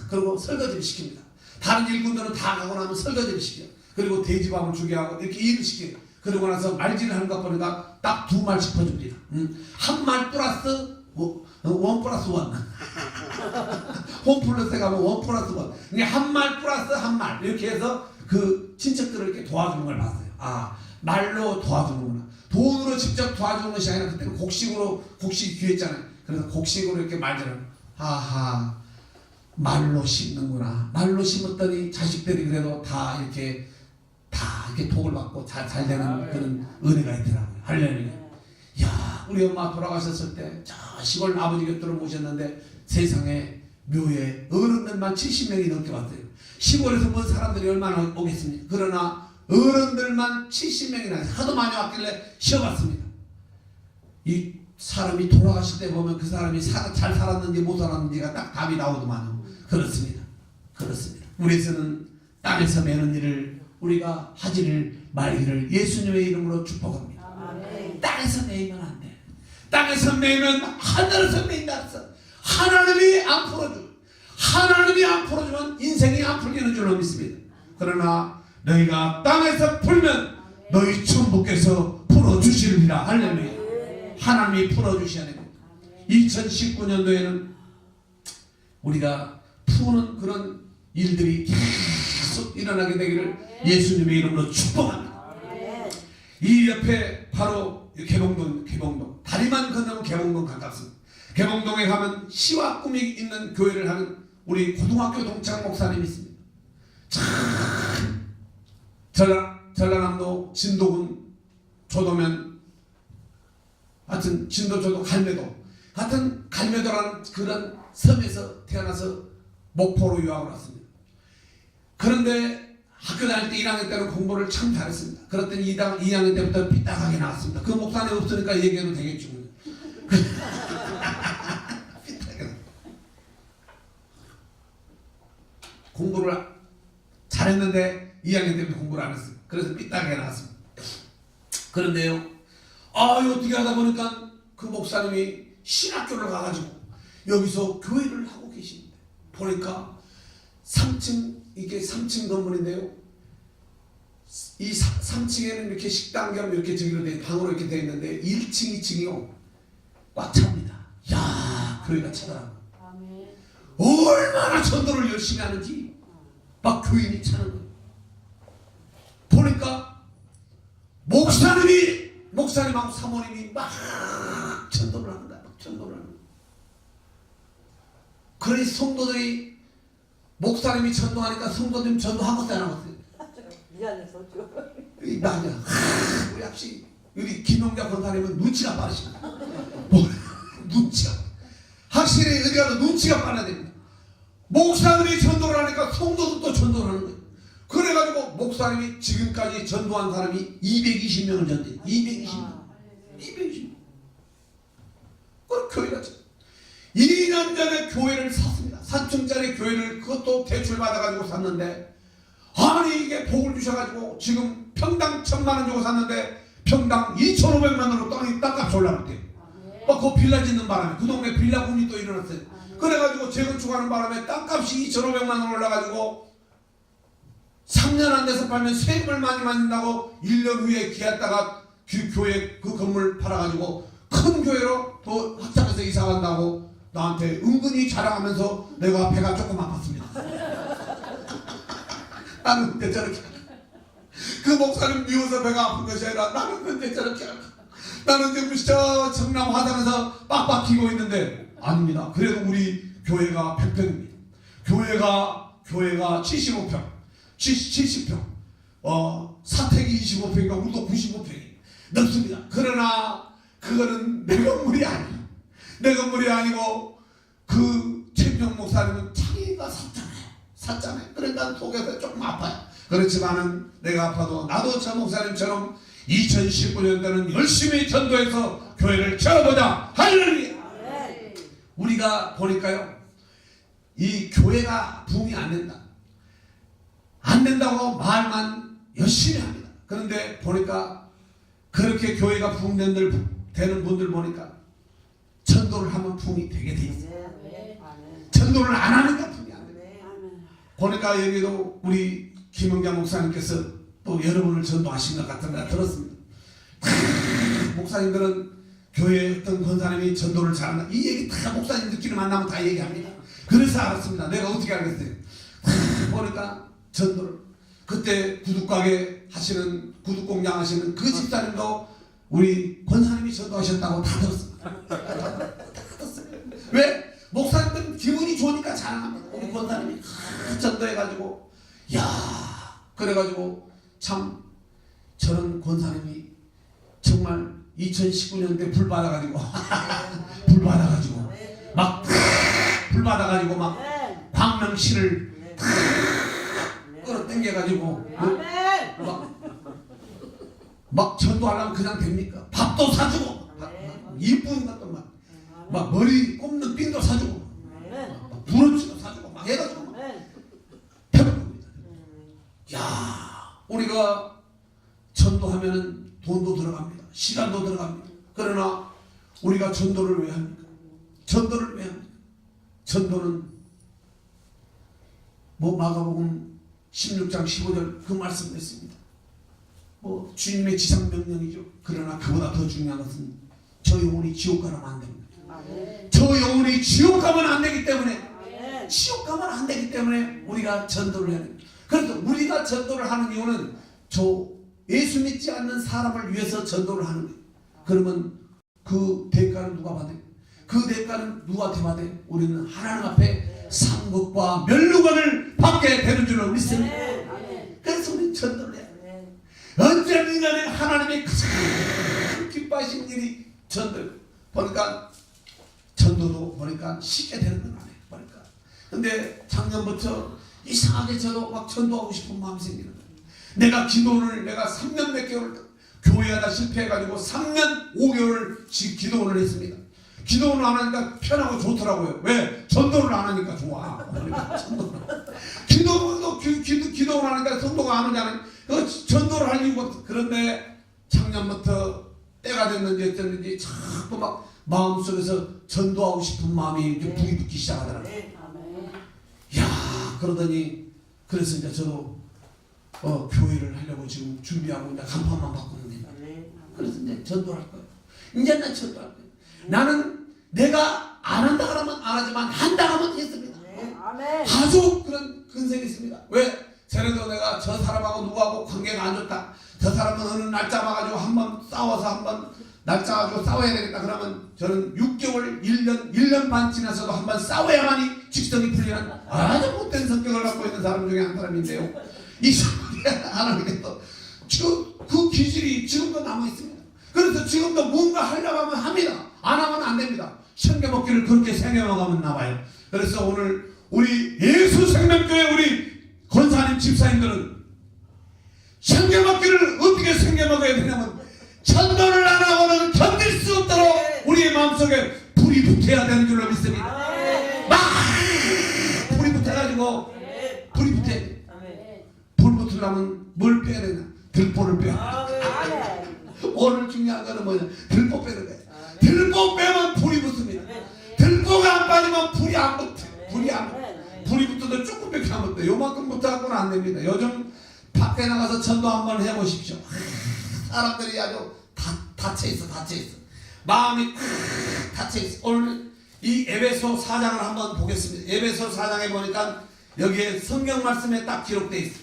Speaker 1: 그리고 설거지를 시킵니다. 다른 일꾼들은 다 가고 나면 설거지를 시켜요. 그리고 돼지밥을 주게 하고 이렇게 일을 시켜요. 그러고 나서 말질을 하는 것 보니까 딱 2말씩 퍼줍니다. 한 말 플러스 원 플러스 원. 홈플러스에 가면 원 플러스 원. 한 말 플러스 한 말. 이렇게 해서 그 친척들을 이렇게 도와주는 걸 봤어요. 아, 말로 도와주는구나. 돈으로 직접 도와주는 것이 아니라 그때는 곡식이 귀했잖아요. 그래서 곡식으로 이렇게 말들을 하하 말로 심는구나. 말로 심었더니 자식들이 그래도 다 이렇게 복을 받고 잘 되는 그런 은혜가 있더라고요. 할렐루야. 야, 우리 엄마 돌아가셨을 때 저 시골 아버지 곁으로 모셨는데 세상에 묘에 어른들만 70명이 넘게 왔어요. 시골에서 본 사람들이 얼마나 오겠습니까? 그러나 어른들만 70명이나 하도 많이 왔길래 쉬어봤습니다. 이 사람이 돌아가실 때 보면 그 사람이 잘 살았는지 못 살았는지가 딱 답이 나오더만요. 그렇습니다. 우리에서는 땅에서 매는 일을 우리가 하지를 말기를 예수님의 이름으로 축복합니다. 땅에서 매이면 안 돼. 땅에서 매면 하늘에서 매인다 했어. 하나님이 안 풀어주면 인생이 안 풀리는 줄로 믿습니다. 그러나 너희가 땅에서 풀면 너희 천부께서 풀어주시리라. 할렐루야. 하나님이 풀어주셔야 됩니다. 2019년도에는 우리가 푸는 그런 일들이 계속 일어나게 되기를 예수님의 이름으로 축복합니다. 이 옆에 바로 개봉동 다리만 건너면 개봉동 가깝습니다. 개봉동에 가면 시와 꿈이 있는 교회를 하는 우리 고등학교 동창 목사님이 있습니다. 참 전라남도 진도군 조도면 하여튼 진도조도 갈매도 같은 갈매도라는 그런 섬에서 태어나서 목포로 유학을 왔습니다. 그런데 학교 다닐 때 1학년 때는 공부를 참 잘했습니다. 그랬더니 2학년 때부터 삐딱하게 나왔습니다. 그 목사님 없으니까 얘기해도 되겠죠. 삐딱하게 공부를 잘했는데 2학년 때부터 공부를 안 했어요. 그래서 삐딱하게 나왔습니다. 그런데요, 어떻게 하다 보니까 그 목사님이 신학교를 가가지고 여기서 교회를 하고 계십니다. 보니까 3층 건물인데요. 이 3층에는 이렇게 식당 겸 이렇게 저기로 방으로 이렇게 되어 있는데 1층, 2층이요. 꽉 찹니다. 야, 교회가 차더라고요. 얼마나 전도를 열심히 하는지 막 교인이 차는 거예요. 보니까 목사님하고 사모님이 막 전도를 합니다. 그러니 성도들이 목사님이 전도하니까 성도님 전도하고 안 하고
Speaker 2: 미안해서 좀.
Speaker 1: 아니야. 우리 혹시 우리 김용자 권사님은 눈치가 빠르시다. 뭐, 눈치가 확실히 어디 가도 눈치가 빨라야 됩니다. 목사님이 전도를 하니까 성도들도 전도를 하는 거예요. 그래가지고 목사님이 지금까지 전도한 사람이 220명을 전도해요. 220명. 220명. 그럼 교회가 2년 전에 교회를 샀습니다. 3층짜리 교회를 그것도 대출 받아가지고 샀는데, 아니 이게 복을 주셔가지고 지금 평당 1,000만 원 주고 샀는데 평당 2,500만 원으로 땅값이 올라갔대요. 그 빌라 짓는 바람에 그 동네 빌라 붐이 또 일어났어요. 그래가지고 재건축하는 바람에 땅값이 2,500만 원 올라가지고 3년 안 돼서 팔면 세금을 많이 받는다고 1년 후에 기했다가 교회 그 건물 팔아가지고 큰 교회로 더 확장해서 이사 간다고 나한테 은근히 자랑하면서 내가 배가 조금 아팠습니다. 나는 근데 저렇게 그 목사님 미워서 배가 아픈 것이 아니라 나는 근데 저렇게 나는 지금 저 청남 화장에서 빡빡 튀고 있는데 아닙니다. 그래도 우리 교회가 100평입니다. 교회가 75평 70평 사택이 25평이니까 우리도 95평이 넓습니다. 그러나 그거는 내 건물이 아니에요. 내 건물이 아니고 그 최병 목사님은 자기가 샀잖아요. 그러니까 속에서 조금 아파요. 그렇지만은 내가 아파도 나도 저 목사님처럼 2019년도는 열심히 전도해서 교회를 채워보자. 할렐루야. 우리가 보니까요, 이 교회가 부흥이 안 된다. 안 된다고 말만 열심히 합니다. 그런데 보니까 그렇게 교회가 부흥되는 분들 보니까 전도를 하면 부흥이 되게 돼 있어요. 전도를 안 하니까 부흥이 안 돼요. 보니까 여기도 우리 김영자 목사님께서 또 여러분을 전도하신 것 같은 거 들었습니다. 목사님들은 교회에 어떤 권사님이 전도를 잘한다. 이 얘기 다 목사님들끼리 만나면 다 얘기합니다. 그래서 알았습니다. 내가 어떻게 알겠어요? 보니까 전도를 그때 구두가게 하시는 구두공장 하시는 그 집사님도 우리 권사님이 전도하셨다고 다 들었습니다. 다 들었어요. 왜? 목사님들은 기분이 좋으니까 자랑합니다. 우리 권사님이 전도해가지고 야 그래가지고 참 저런 권사님이 정말 2019년도에 불 받아가지고 불 받아가지고 막 광명시를 끌어당겨가지고 막 전도하려면 그냥 됩니까? 밥도 사주고 이쁜 것도 막 머리 꼽는 핀도 사주고 브로치도 사주고 막 해가지고 막 배부릅니다. 야 우리가 전도하면은 돈도 들어갑니다. 시간도 들어갑니다. 그러나 우리가 전도를 왜 합니까? 전도를 왜 합니까? 전도는 뭐 마가복음 16장 15절 그 말씀도 있습니다. 뭐 주님의 지상 명령이죠. 그러나 그보다 더 중요한 것은 저 영혼이 지옥 가면 안 됩니다. 저 영혼이 지옥 가면 안 되기 때문에 지옥 가면 안 되기 때문에 우리가 전도를 해야 됩니다. 그래서 우리가 전도를 하는 이유는 저 예수 믿지 않는 사람을 위해서 전도를 하는 거예요. 그러면 그 대가는 누가 받아요? 그 대가는 누구한테 받아요? 우리는 하나님 앞에 상급과 멸류관을 받게 되는 줄로 믿습니다. 그래서 우리는 전도를 해야 돼요. 언제든 간에 하나님의 가장 기뻐하시는 일이 전도. 보니까 전도도 보니까 쉽게 되는 건 아니에요. 보니까. 근데 작년부터 이상하게 저도 막 전도하고 싶은 마음이 생기는 거예요. 내가 기도를 내가 3년 몇 개월 교회하다 실패해가지고 3년 5개월 기도를 했습니다. 기도를 안 하니까 편하고 좋더라고요. 왜? 전도를 안 하니까 좋아. 기도를 안 하니까 전도가 안 오잖아요. 그 전도를 할 이유가. 그런데 작년부터 때가 됐는지 어쨌는지 자꾸 막 마음속에서 전도하고 싶은 마음이 이렇게 불이 붙기 시작하더라고요. 야 그러더니 그래서 이제 저도 교회를 하려고 지금 준비하고 이제 간판만 바꾸는데 그래서 이제 전도할 거예요. 이제 난 전도할 거예요. 나는 내가 안 한다 그러면 안 하지만 한다 하면 했습니다. 아주 그런 근성이 있습니다. 왜? 전에도 내가 저 사람하고 누구하고 관계가 안 좋다. 저 사람은 어느 날 잡아가지고 한번 싸워서 한번 날 잡아가지고 싸워야 되겠다. 그러면 저는 6개월, 1년 반 지나서도 한번 싸워야만이 직성이 풀리는 아주 못된 성격을 갖고 있는 사람 중에 한 사람인데요. 이 사람이 하나님께서 그 기질이 지금도 남아있습니다. 그래서 지금도 뭔가 하려고 하면 합니다. 안 하면 안 됩니다. 생겨먹기를 그렇게 생겨먹으면 나와요. 그래서 오늘 우리 예수 생명교회 우리 권사님 집사님들은 생겨먹기를 어떻게 생겨먹어야 되냐면 전도를 안 하고는 견딜 수 없도록 우리의 마음속에 불이 붙어야 되는 줄로 믿습니다. 막 불이 붙어가지고 불이 붙어야 돼. 불 붙으려면 뭘 빼야 되냐? 들보를 빼야 돼. 오늘 중요한 거는 뭐냐? 들보 빼는 거야. 들보 빼면 불이 붙습니다. 들보가 안 빠지면 불이 안 붙어. 불이 안 붙어. 불이 붙어도 조금밖에 안 붙어. 요만큼 붙어갖고는 안 됩니다. 요즘 밖에 나가서 전도 한번 해보십시오. 사람들이 아주 닫혀있어. 마음이 닫혀있어. 오늘 이 에베소 4장을 한번 보겠습니다. 에베소 4장에 보니까 여기에 성경 말씀에 딱 기록되어 있어요.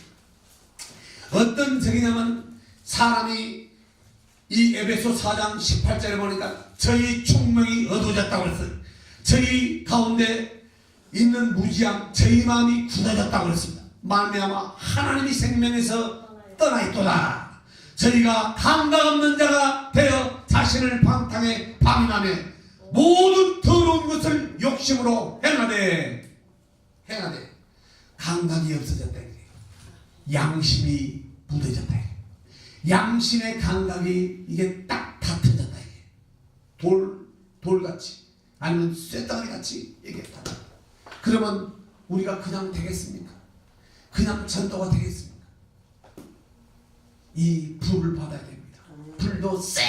Speaker 1: 어떤 적이냐면 사람이 이 에베소 4장 18절에 보니까 저희 총명이 어두워졌다고 했어요. 저희 가운데 있는 무지함, 저희 마음이 굳어졌다고 그랬습니다. 말미암아 하나님이 생명에서 떠나있도다. 저희가 감각 없는 자가 되어 자신을 방탕에 방임하며 모든 더러운 것을 욕심으로 행하되 감각이 없어졌다. 양심이 무뎌졌다. 양심의 감각이 이게 딱 다 터졌다. 돌같이 아니면 쇳덩어리 같이 이게 다. 그러면 우리가 그냥 되겠습니까? 그냥 전도가 되겠습니까? 이 불을 받아야 됩니다. 불도 센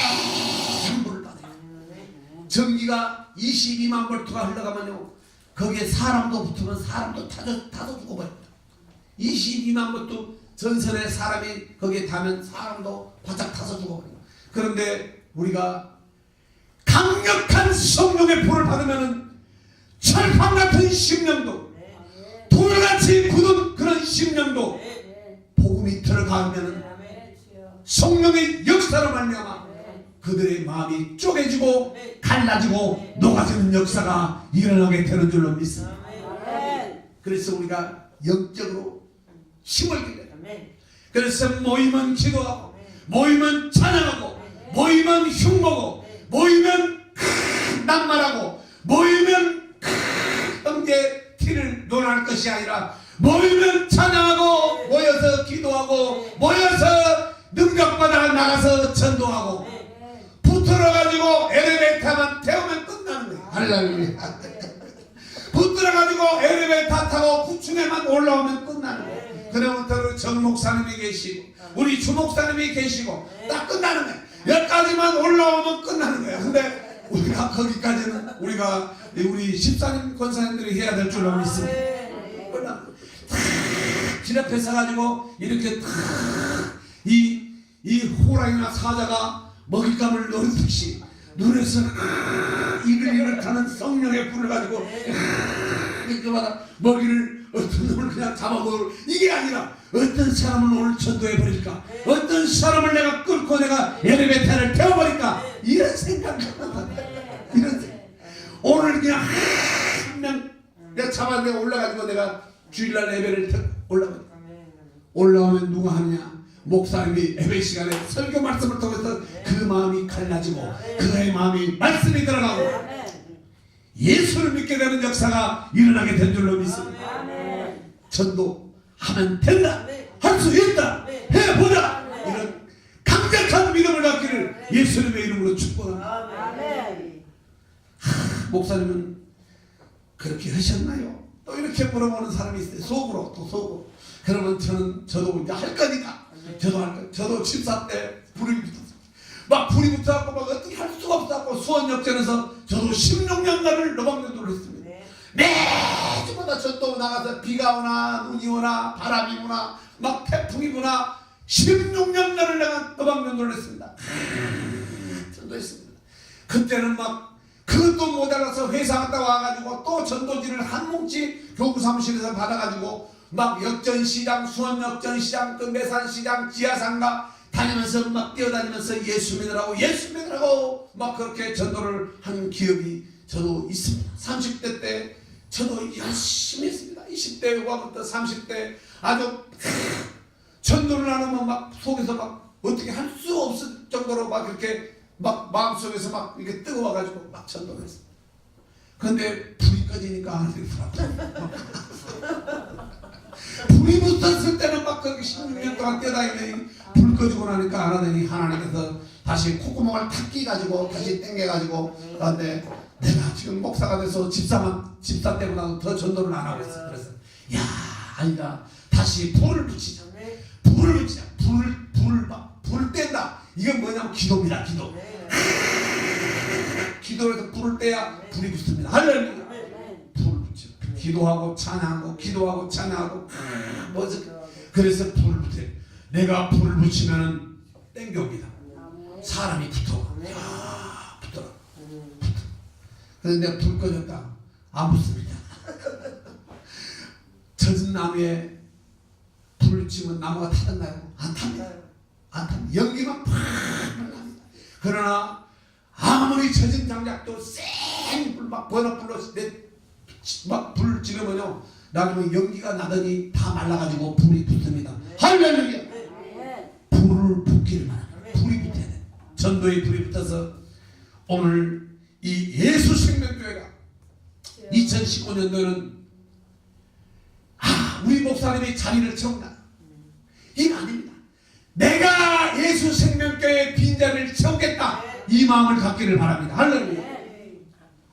Speaker 1: 불을 받아야 됩니다. 전기가 22만 볼트가 흘러가면요, 거기에 사람도 붙으면 사람도 타서 죽어버립니다. 22만 볼트 전선에 사람이 거기에 닿으면 사람도 바짝 타서 죽어버립니다. 그런데 우리가 강력한 성령의 불을 받으면 철판 같은 심령도, 돌같이 굳은 그런 심령도 복음이 들어가면 성령의 역사로 말미암아 그들의 마음이 쪼개지고 갈라지고 녹아지는 역사가 일어나게 되는 줄로 믿습니다. 그래서 우리가 영적으로 힘을 길러야 합니다. 그래서 모이면 기도하고, 모이면 찬양하고, 모이면 흉보고, 모이면 낱말하고, 모이면 형제 티를 논할 것이 아니라 모이면 찬양하고, 모여서 기도하고, 모여서 능력받아 나가서 전도하고, 붙들어가지고 엘리베이터만 태우면 끝나는 거예요. 할렐루야. 붙들어가지고 엘리베이터 타고 9층에만 올라오면 끝나는 거예요. 그다음부터 정 목사님이 계시고 우리 주 목사님이 계시고 딱 끝나는 거예요. 여기까지만 올라오면 끝나는 거예요. 근데 우리가 거기까지는 우리 집사님 권사님들이 해야 될 줄로 믿습니다. 길 앞에 서가지고 이렇게 이 호랑이나 사자가 먹잇감을 노리듯이 눈에서 이글 타는 성령의 불을 가지고 이렇게마다 먹이를 어떤 놈을 그냥 잡아먹을, 이게 아니라 어떤 사람을 오늘 전도해 버릴까, 어떤 사람을 내가 끌고 내가 엘리베이터를 태워버릴까, 이런 생각을 이런 생각. 오늘 그냥 한 명 내가 잡아 내가 올라가지고 내가 주일날 예배를 올라오면 누가 하느냐? 목사님이 예배 시간에 설교 말씀을 통해서 그 마음이 갈라지고 그의 마음이 말씀이 들어가고 예수를 믿게 되는 역사가 일어나게 된 줄로 믿습니다. 전도하면 된다, 할 수 있다, 해보자, 이런 강력한 믿음을 갖기를 예수님의 이름으로 축복합니다. 목사님은 그렇게 하셨나요? 또 이렇게 물어보는 사람이 있어요. 속으로 또 속으로. 그러면 저도 이제 할 거니까 저도 할 거예요. 저도 집사 때 불이 붙었어요. 막 불이 붙어갖고 막 어떻게 할 수가 없어갖고 수원역전에서 저도 16년간을 노방전도를 했습니다. 매주마다 전도 나가서 비가 오나 눈이 오나 바람이 오나 막 태풍이 부나 16년간을 내가 노방전도를 했습니다. 전도했습니다. 그때는 막 그것도 모자라서 회사 갔다 와가지고 또 전도지를 한 뭉치 교구 사무실에서 받아가지고 막 역전시장, 수원역전시장, 그 매산시장, 지하상가 다니면서 막 뛰어다니면서 예수 믿으라고 막 그렇게 전도를 한 기억이 저도 있습니다. 30대 때 저도 열심히 했습니다. 20대 후반부터 30대 아주 전도를 하면 막 속에서 막 어떻게 할 수 없을 정도로 막 이렇게 막 마음속에서 막 이렇게 뜨거워가지고 막 전도를 했습니다. 그런데 불이 꺼지니까 안 되더라고요. 불이 붙었을 때는 막 그렇게 16년 동안 뛰어다니더니 불 꺼지고 나니까 안 하더니 하나님께서 다시 콧구멍을 탁 끼가지고 다시 땡겨가지고 그런데 내가 지금 목사가 돼서 집사 때보다 더 전도를 안 하고 있어. 그래서 야 아니다, 다시 불을 붙이자. 불을 붙이자. 불을 뗀다. 이건 뭐냐면 기도입니다. 기도. 기도에서 불을 떼야 불이 붙습니다. 할렐루야. 불을 붙여. 기도하고 찬양하고 기도하고 찬양하고 그래서 불을 붙여. 내가 불을 붙이면 땡겨옵니다. 사람이 붙어. 야 붙더라. 그런데 불 꺼졌다. 안 붙습니다. 젖은 나무에 불을 치면 나무가 타던가요? 안 탑니다. 안 탑니다. 연기만 팍 납니다. 그러나 아무리 젖은 장작도 센 불 막 번화불로 막 불을 지르면요, 나중에 연기가 나더니 다 말라가지고 불이 붙습니다. 할렐루야. 불을 붙기를 바랍니다. 불이 붙어야 돼. 전도에 불이 붙어서 오늘 이 예수생명교회가 2019년도에는 우리 목사님이 자리를 채운다. 이거 아닙니다. 내가 예수생명교회의 빈자리를 채우겠다. 이 마음을 갖기를 바랍니다. 할렐루야.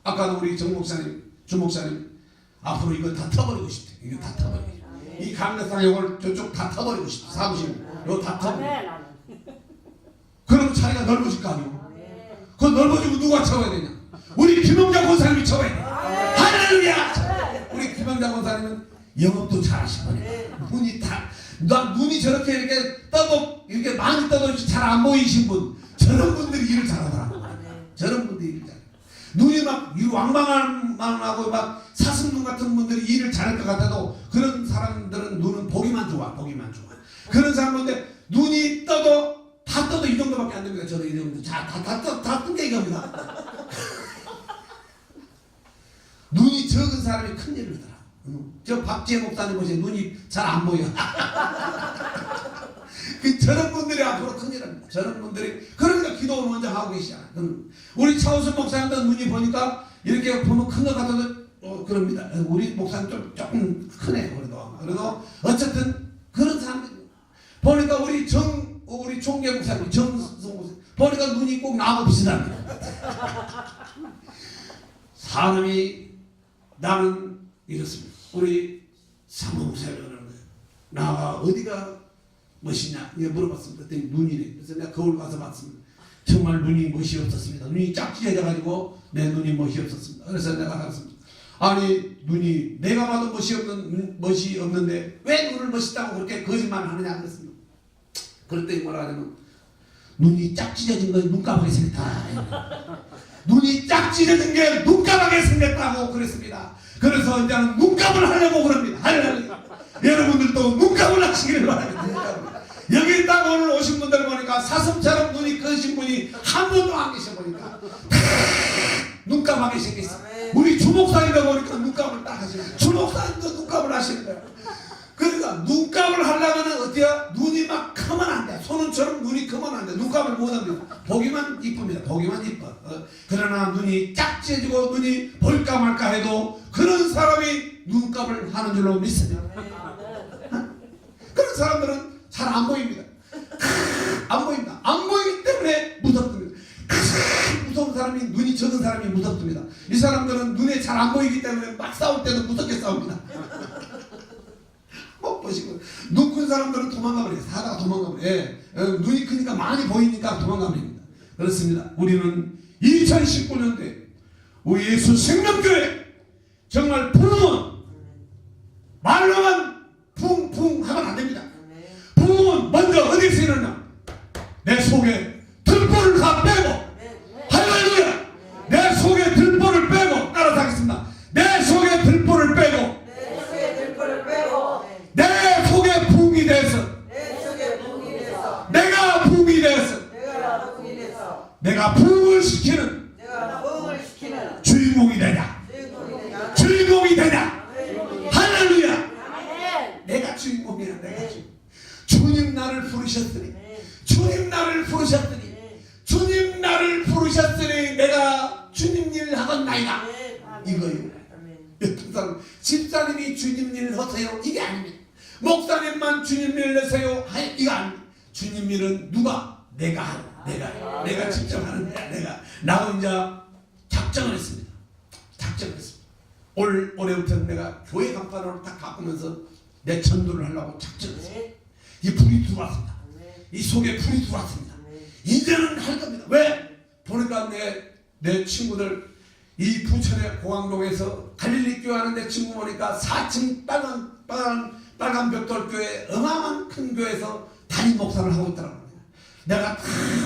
Speaker 1: 아까도 우리 정 목사님, 주 목사님 앞으로 이거 다 터버리고 싶대. 이거 다 터버리고 싶대. 이 강력상 이걸 저쪽 다 터버리고 싶대. 사무실 이거 다 터버리고. 그럼 자리가 넓어질 거 아니에요. 그거 넓어지고 누가 채워야 되냐? 우리 김영자 권사님이 채워야 돼. 할렐루야. 우리 김영자 권사님은 영업도 잘하실 거니까 눈이 저렇게 이렇게 떠도 이렇게 많이 떠도 잘 안 보이신 분, 저런 분들이 일을 잘하더라고. 저런 분들이 일을 잘해. 눈이 막 왕방하고 막 사슴눈 같은 분들이 일을 잘할 것 같아도 그런 사람들은 눈은 보기만 좋아. 그런 사람인데 눈이 떠도 다 떠도 이 정도밖에 안 됩니다. 저도 이 정도 다 뜬 게 이겁니다. 눈이 적은 사람이 큰일을 하더라. 저 박지혜 목사님 보세요. 눈이 잘 안 보여. 저런 분들이 앞으로 큰일 합니다. 저런 분들이 그러니까 기도를 먼저 하고 계시잖아요. 우리 차우선 목사님도 눈이 보니까 이렇게 보면 큰 것 같아도 그럽니다. 우리 목사님 조금 크네요. 그래도 어쨌든 그런 사람들 보니까 우리 종계 목사님 정성 목사님 보니까 눈이 꼭 나하고 비슷합니다. 사람이 나는 이렇습니다. 우리 사모 목사님 그러는 거예요. 나가 어디가 멋이냐 이거 물어봤습니다. 그랬더니 눈이래. 그래서 내가 거울 가서 봤습니다. 정말 눈이 멋이 없었습니다. 눈이 짝지해져가지고 내 눈이 멋이 없었습니다. 그래서 내가 갔습니다. 아니 눈이 내가 봐도 멋이 없는데 왜 눈을 멋있다고 그렇게 거짓말을 하느냐 그랬습니다. 그랬더니 뭐라 하냐면 눈이 짝지어진 건 눈까맣게 생겼다. 눈이 짝지어진 게 눈까맣게 생겼다고 그랬습니다. 그래서 이제는 눈감을 하려고 그럽니다. 할렐루야. 여러분들도 눈감을 하시기를 바랍니다. 여기 딱 오늘 오신 분들 보니까 사슴처럼 눈이 크신 분이 한 분도 안 계셔 보니까 눈감하게 생겼어. 우리 주목사님도 보니까 눈감을 딱 하시는, 주목사님도 눈감을 하시는 거야. 그러니까 눈감을 하려면 어때요? 눈이 막 크면 안 돼. 손은처럼 눈이 크면 안 돼. 눈감을 못 합니다. 보기만 이쁩니다. 보기만 이뻐. 그러나 눈이 짝지어지고 눈이 볼까 말까 해도 그런 사람이 눈감을 하는 줄로 믿습니다. 그런 사람들은 잘 안 보입니다. 안 보입니다. 안 보이기 때문에 무섭습니다. 무서운 사람이, 눈이 적은 사람이 무섭습니다. 이 사람들은 눈에 잘 안 보이기 때문에 막 싸울 때도 무섭게 싸웁니다. 못 보시고 눈 큰 사람들은 도망가버려요. 사다가 도망가버려요. 예. 눈이 크니까 많이 보이니까 도망가버립니다. 그렇습니다. 우리는 2019년도에 우리 예수 생명교회 정말 부흥은 말로만 붕붕 하면 안 됩니다. 부흥은 먼저 어디서 일어나? 내 속에 들보를 다 빼고, 할렐루야! 내 속에 들보를 빼고, 따라서 하겠습니다. 내 속에 들보를 빼고, 내 속에 붕이 돼서, 내가 붕이 돼서, 내가 부흥을 시키는 주인공이 되냐? 주인공이 되냐? 나를 부르셨으니 주님 나를 부르셨으니 주님 나를 부르셨으니 내가 주님 일 하겠나이다. 이거요. 항상 집사님이 주님 일 하세요 이게 아닙니다. 목사님만 주님 일 하세요 이거 아닙니다. 주님 일은 누가? 내가 하고 내가 직접 하는 거야. 나 혼자 작정을 했습니다. 올해부터는 내가 교회 간판으로 딱 바꾸면서 내 전도를 하려고 작정했습니다. 이 불이 들어왔습니다. 이 속에 불이 들어왔습니다. 이제는 할 겁니다. 왜? 보니까 내 친구들 이 부천의 공항동에서 갈릴리 교회 하는 내 친구 보니까 4층 빨간 벽돌교회 어마어마한 큰 교회에서 담임 목사를 하고 있더라고요. 내가 다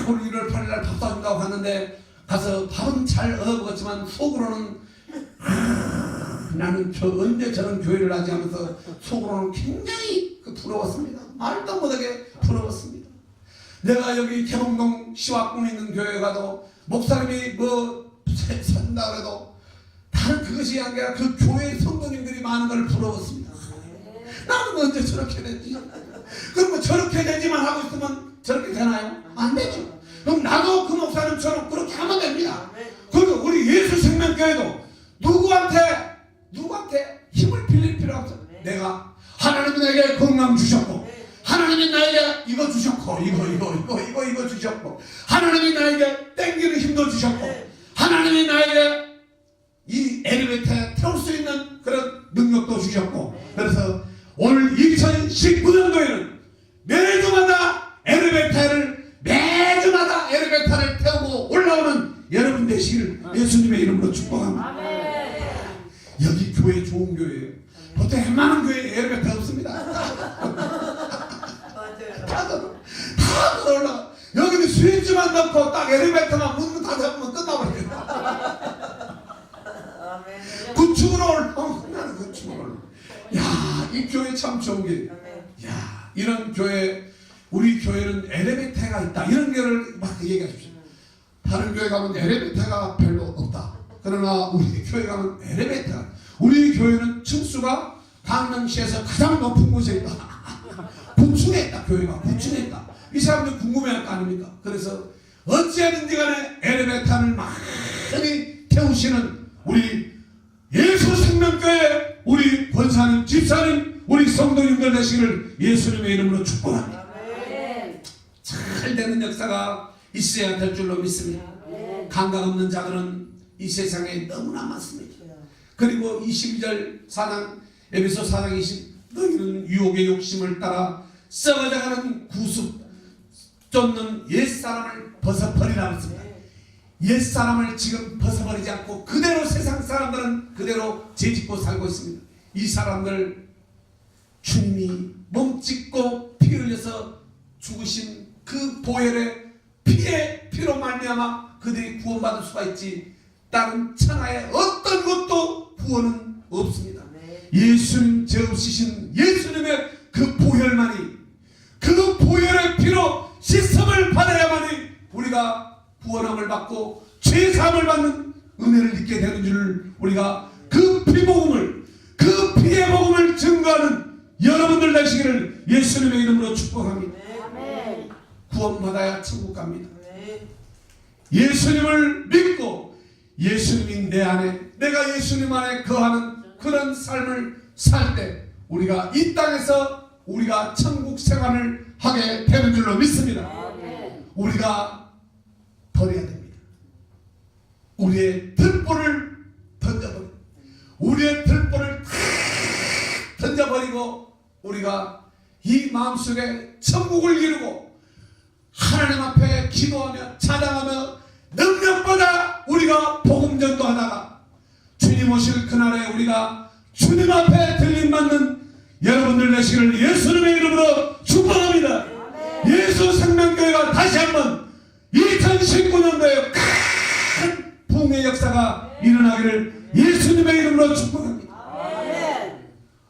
Speaker 1: 오늘 1월 8일날 밥 사준다고 갔는데 가서 밥은 잘 얻어먹었지만 속으로는 나는 언제 저런 교회를 하지 하면서 속으로는 굉장히 부러웠습니다. 말도 못하게 부러웠습니다. 내가 여기 개봉동 시와궁에 있는 교회에 가도 목사님이 산다 그래도 다른 그것이 아니라 그 교회 성도님들이 많은 걸 부러웠습니다. 나는 언제 저렇게 되지? 그러면 저렇게 되지만 하고 있으면 저렇게 되나요? 안 되죠. 그럼 나도 그 목사님처럼 그렇게 하면 됩니다. 그리고 우리 예수 생명교회도 누구한테 힘을 빌릴 필요 없어. 내가 하나님이 내게 건강 주셨고 하나님이 나에게 이거 주셨고 이거 주셨고 하나님이 나에게 땡기는 힘도 주셨고 하나님이 나에게 이 엘리베이터에 태울 수 있는 그런 능력도 주셨고 그래서 오늘 2019년도에는 매주마다 엘리베이터를 태우고 올라오는 여러분 되시기를 예수님의 이름으로 축복합니다. 여기 교회 좋은 교회예요. 보통 웬만한 교회에 엘리베이터 없습니다. 다 올라가. 여기는 스위치만 넣고 딱 엘리베이터만 문 다 잡으면 끝나버려요. 구축으로 올라오면 나는 구축으로 올라오고. 야, 이 교회 참 좋은 게. 야, 이런 교회, 우리 교회는 엘리베이터가 있다. 이런 교회를 막 얘기하십시오. 다른 교회 가면 엘리베이터가 별로 없다. 그러나 우리 교회 가면 엘리베이터. 우리 교회는 층수가 강릉시에서 가장 높은 곳에 있다. 부층에 있다. 교회가 부층에 있다. 이 사람들 궁금해할 거 아닙니까? 그래서 어찌하든지 간에 엘리베이터를 많이 태우시는 우리 예수 생명교회 우리 권사님, 집사님, 우리 성도님들 되시기를 예수님의 이름으로 축복합니다. 잘 되는 역사가 있어야 될 줄로 믿습니다. 감각 없는 자들은 이 세상에 너무나 많습니다. 그리고 22절 사랑 에베소 4장 20 너희는 유혹의 욕심을 따라 썩어져가는 구습 쫓는 옛사람을 벗어버리라고 했습니다. 옛사람을 지금 벗어버리지 않고 그대로 세상 사람들은 그대로 죄짓고 살고 있습니다. 이 사람들 주님이 몸짓고 피 흘려서 죽으신 그 보혈의 피로 말미암아 그들이 구원받을 수가 있지 다른 천하의 어떤 것도 구원은 없습니다. 예수님 죄 없으신 예수님의 그 보혈만이 그 보혈의 피로 씻음을 받아야만이 우리가 구원함을 받고 죄사함을 받는 은혜를 입게 되는 줄 우리가 그 피복음을 그 피의 복음을 증거하는 여러분들 되시기를 예수님의 이름으로 축복합니다. 구원받아야 천국 갑니다. 예수님을 믿고 예수님이 내 안에 내가 예수님 안에 거하는 그런 삶을 살 때 우리가 이 땅에서 우리가 천국 생활을 하게 되는 줄로 믿습니다. 우리가 버려야 됩니다. 우리의 들보를 던져버리고 우리의 들보를 던져버리고 우리가 이 마음속에 천국을 이루고 하나님 앞에 기도하며 찬양하며 능력보다 우리가 복음 전도하다가 주님 오실 그날에 우리가 주님 앞에 들림받는 여러분들 되시기를 예수님의 이름으로 축복합니다. 예수 생명교회가 다시 한번 2019년도에 큰 부흥의 역사가 일어나기를 예수님의 이름으로 축복합니다.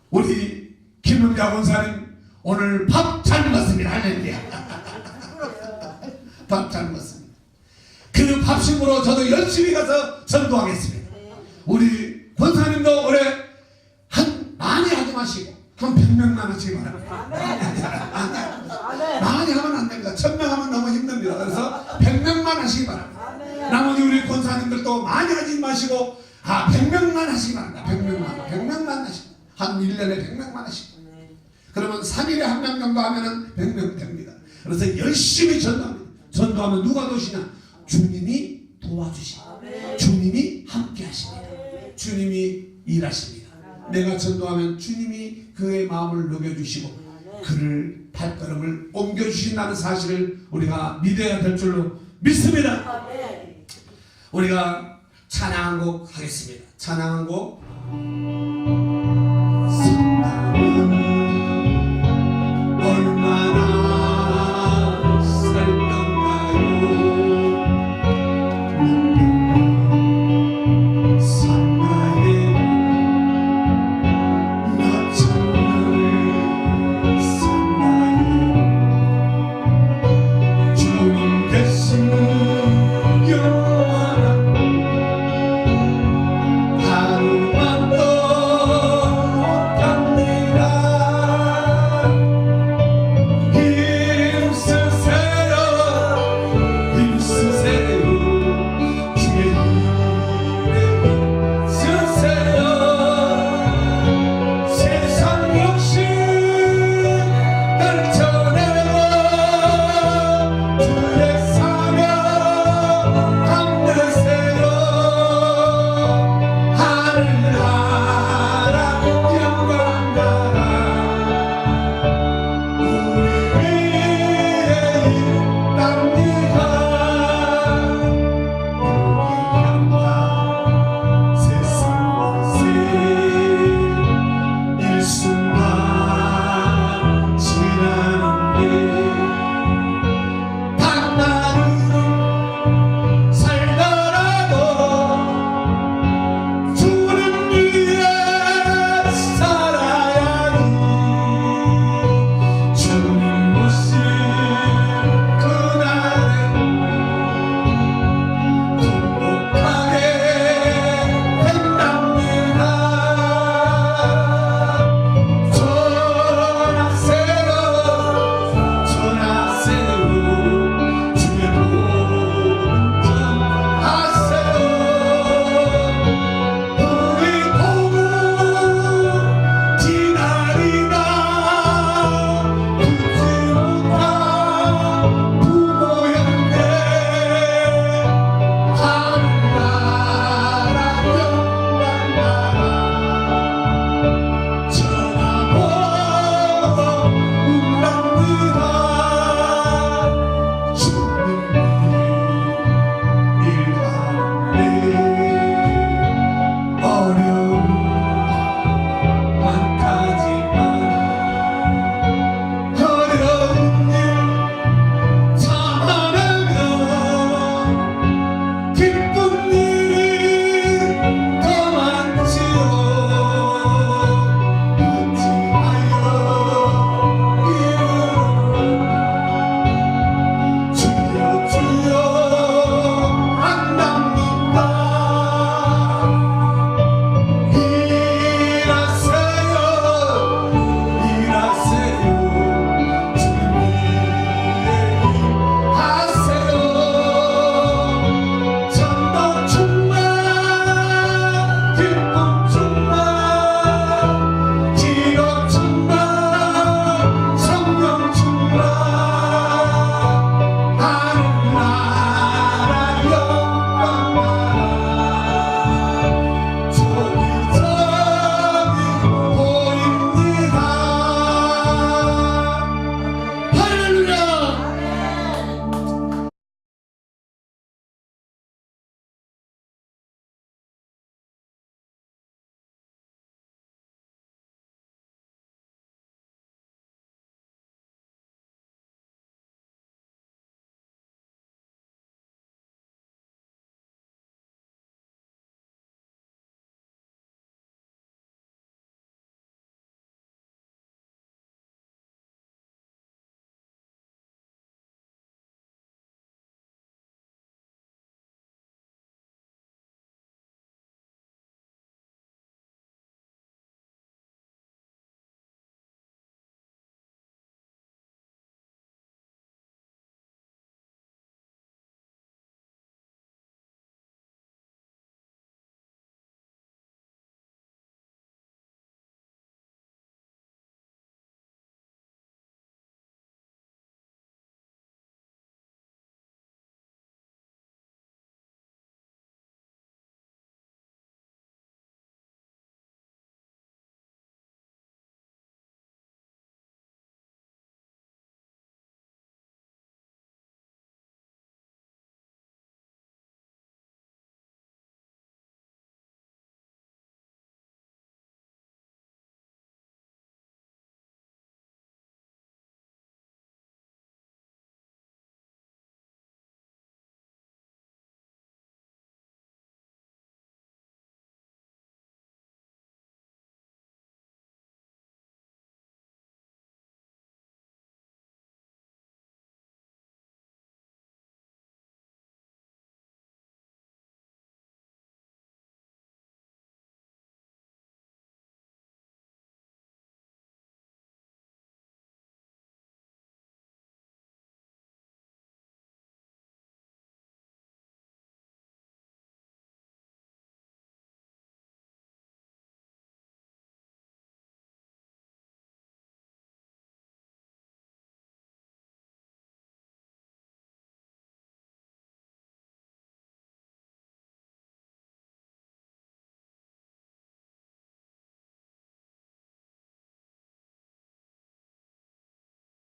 Speaker 1: 우리 김은자 권사님 오늘 밥 잘 먹었습니다. 할렐루야. 밥 잘 먹었습니다. 그 밥심으로 저도 열심히 가서 전도하겠습니다. 우리 권사님도 올해 많이 하지 마시고 한 100명만 하시기 바랍니다. 하시기 바랍니다. 나머지 우리 권사님들도 많이 하지 마시고 100명만 하시기 바랍니다. 100명만 하시고 한 1년에 100명만 하시고 그러면 3일에 한 명 정도 하면은 100명 됩니다. 그래서 열심히 전도합니다. 전도하면 누가 도시냐? 주님이 도와주십니다. 주님이 함께 하십니다. 주님이 일하십니다. 내가 전도하면 주님이 그의 마음을 녹여주시고 그를 발걸음을 옮겨주신다는 사실을 우리가 믿어야 될 줄로 믿습니다. 우리가 찬양한 곡 하겠습니다. 찬양한 곡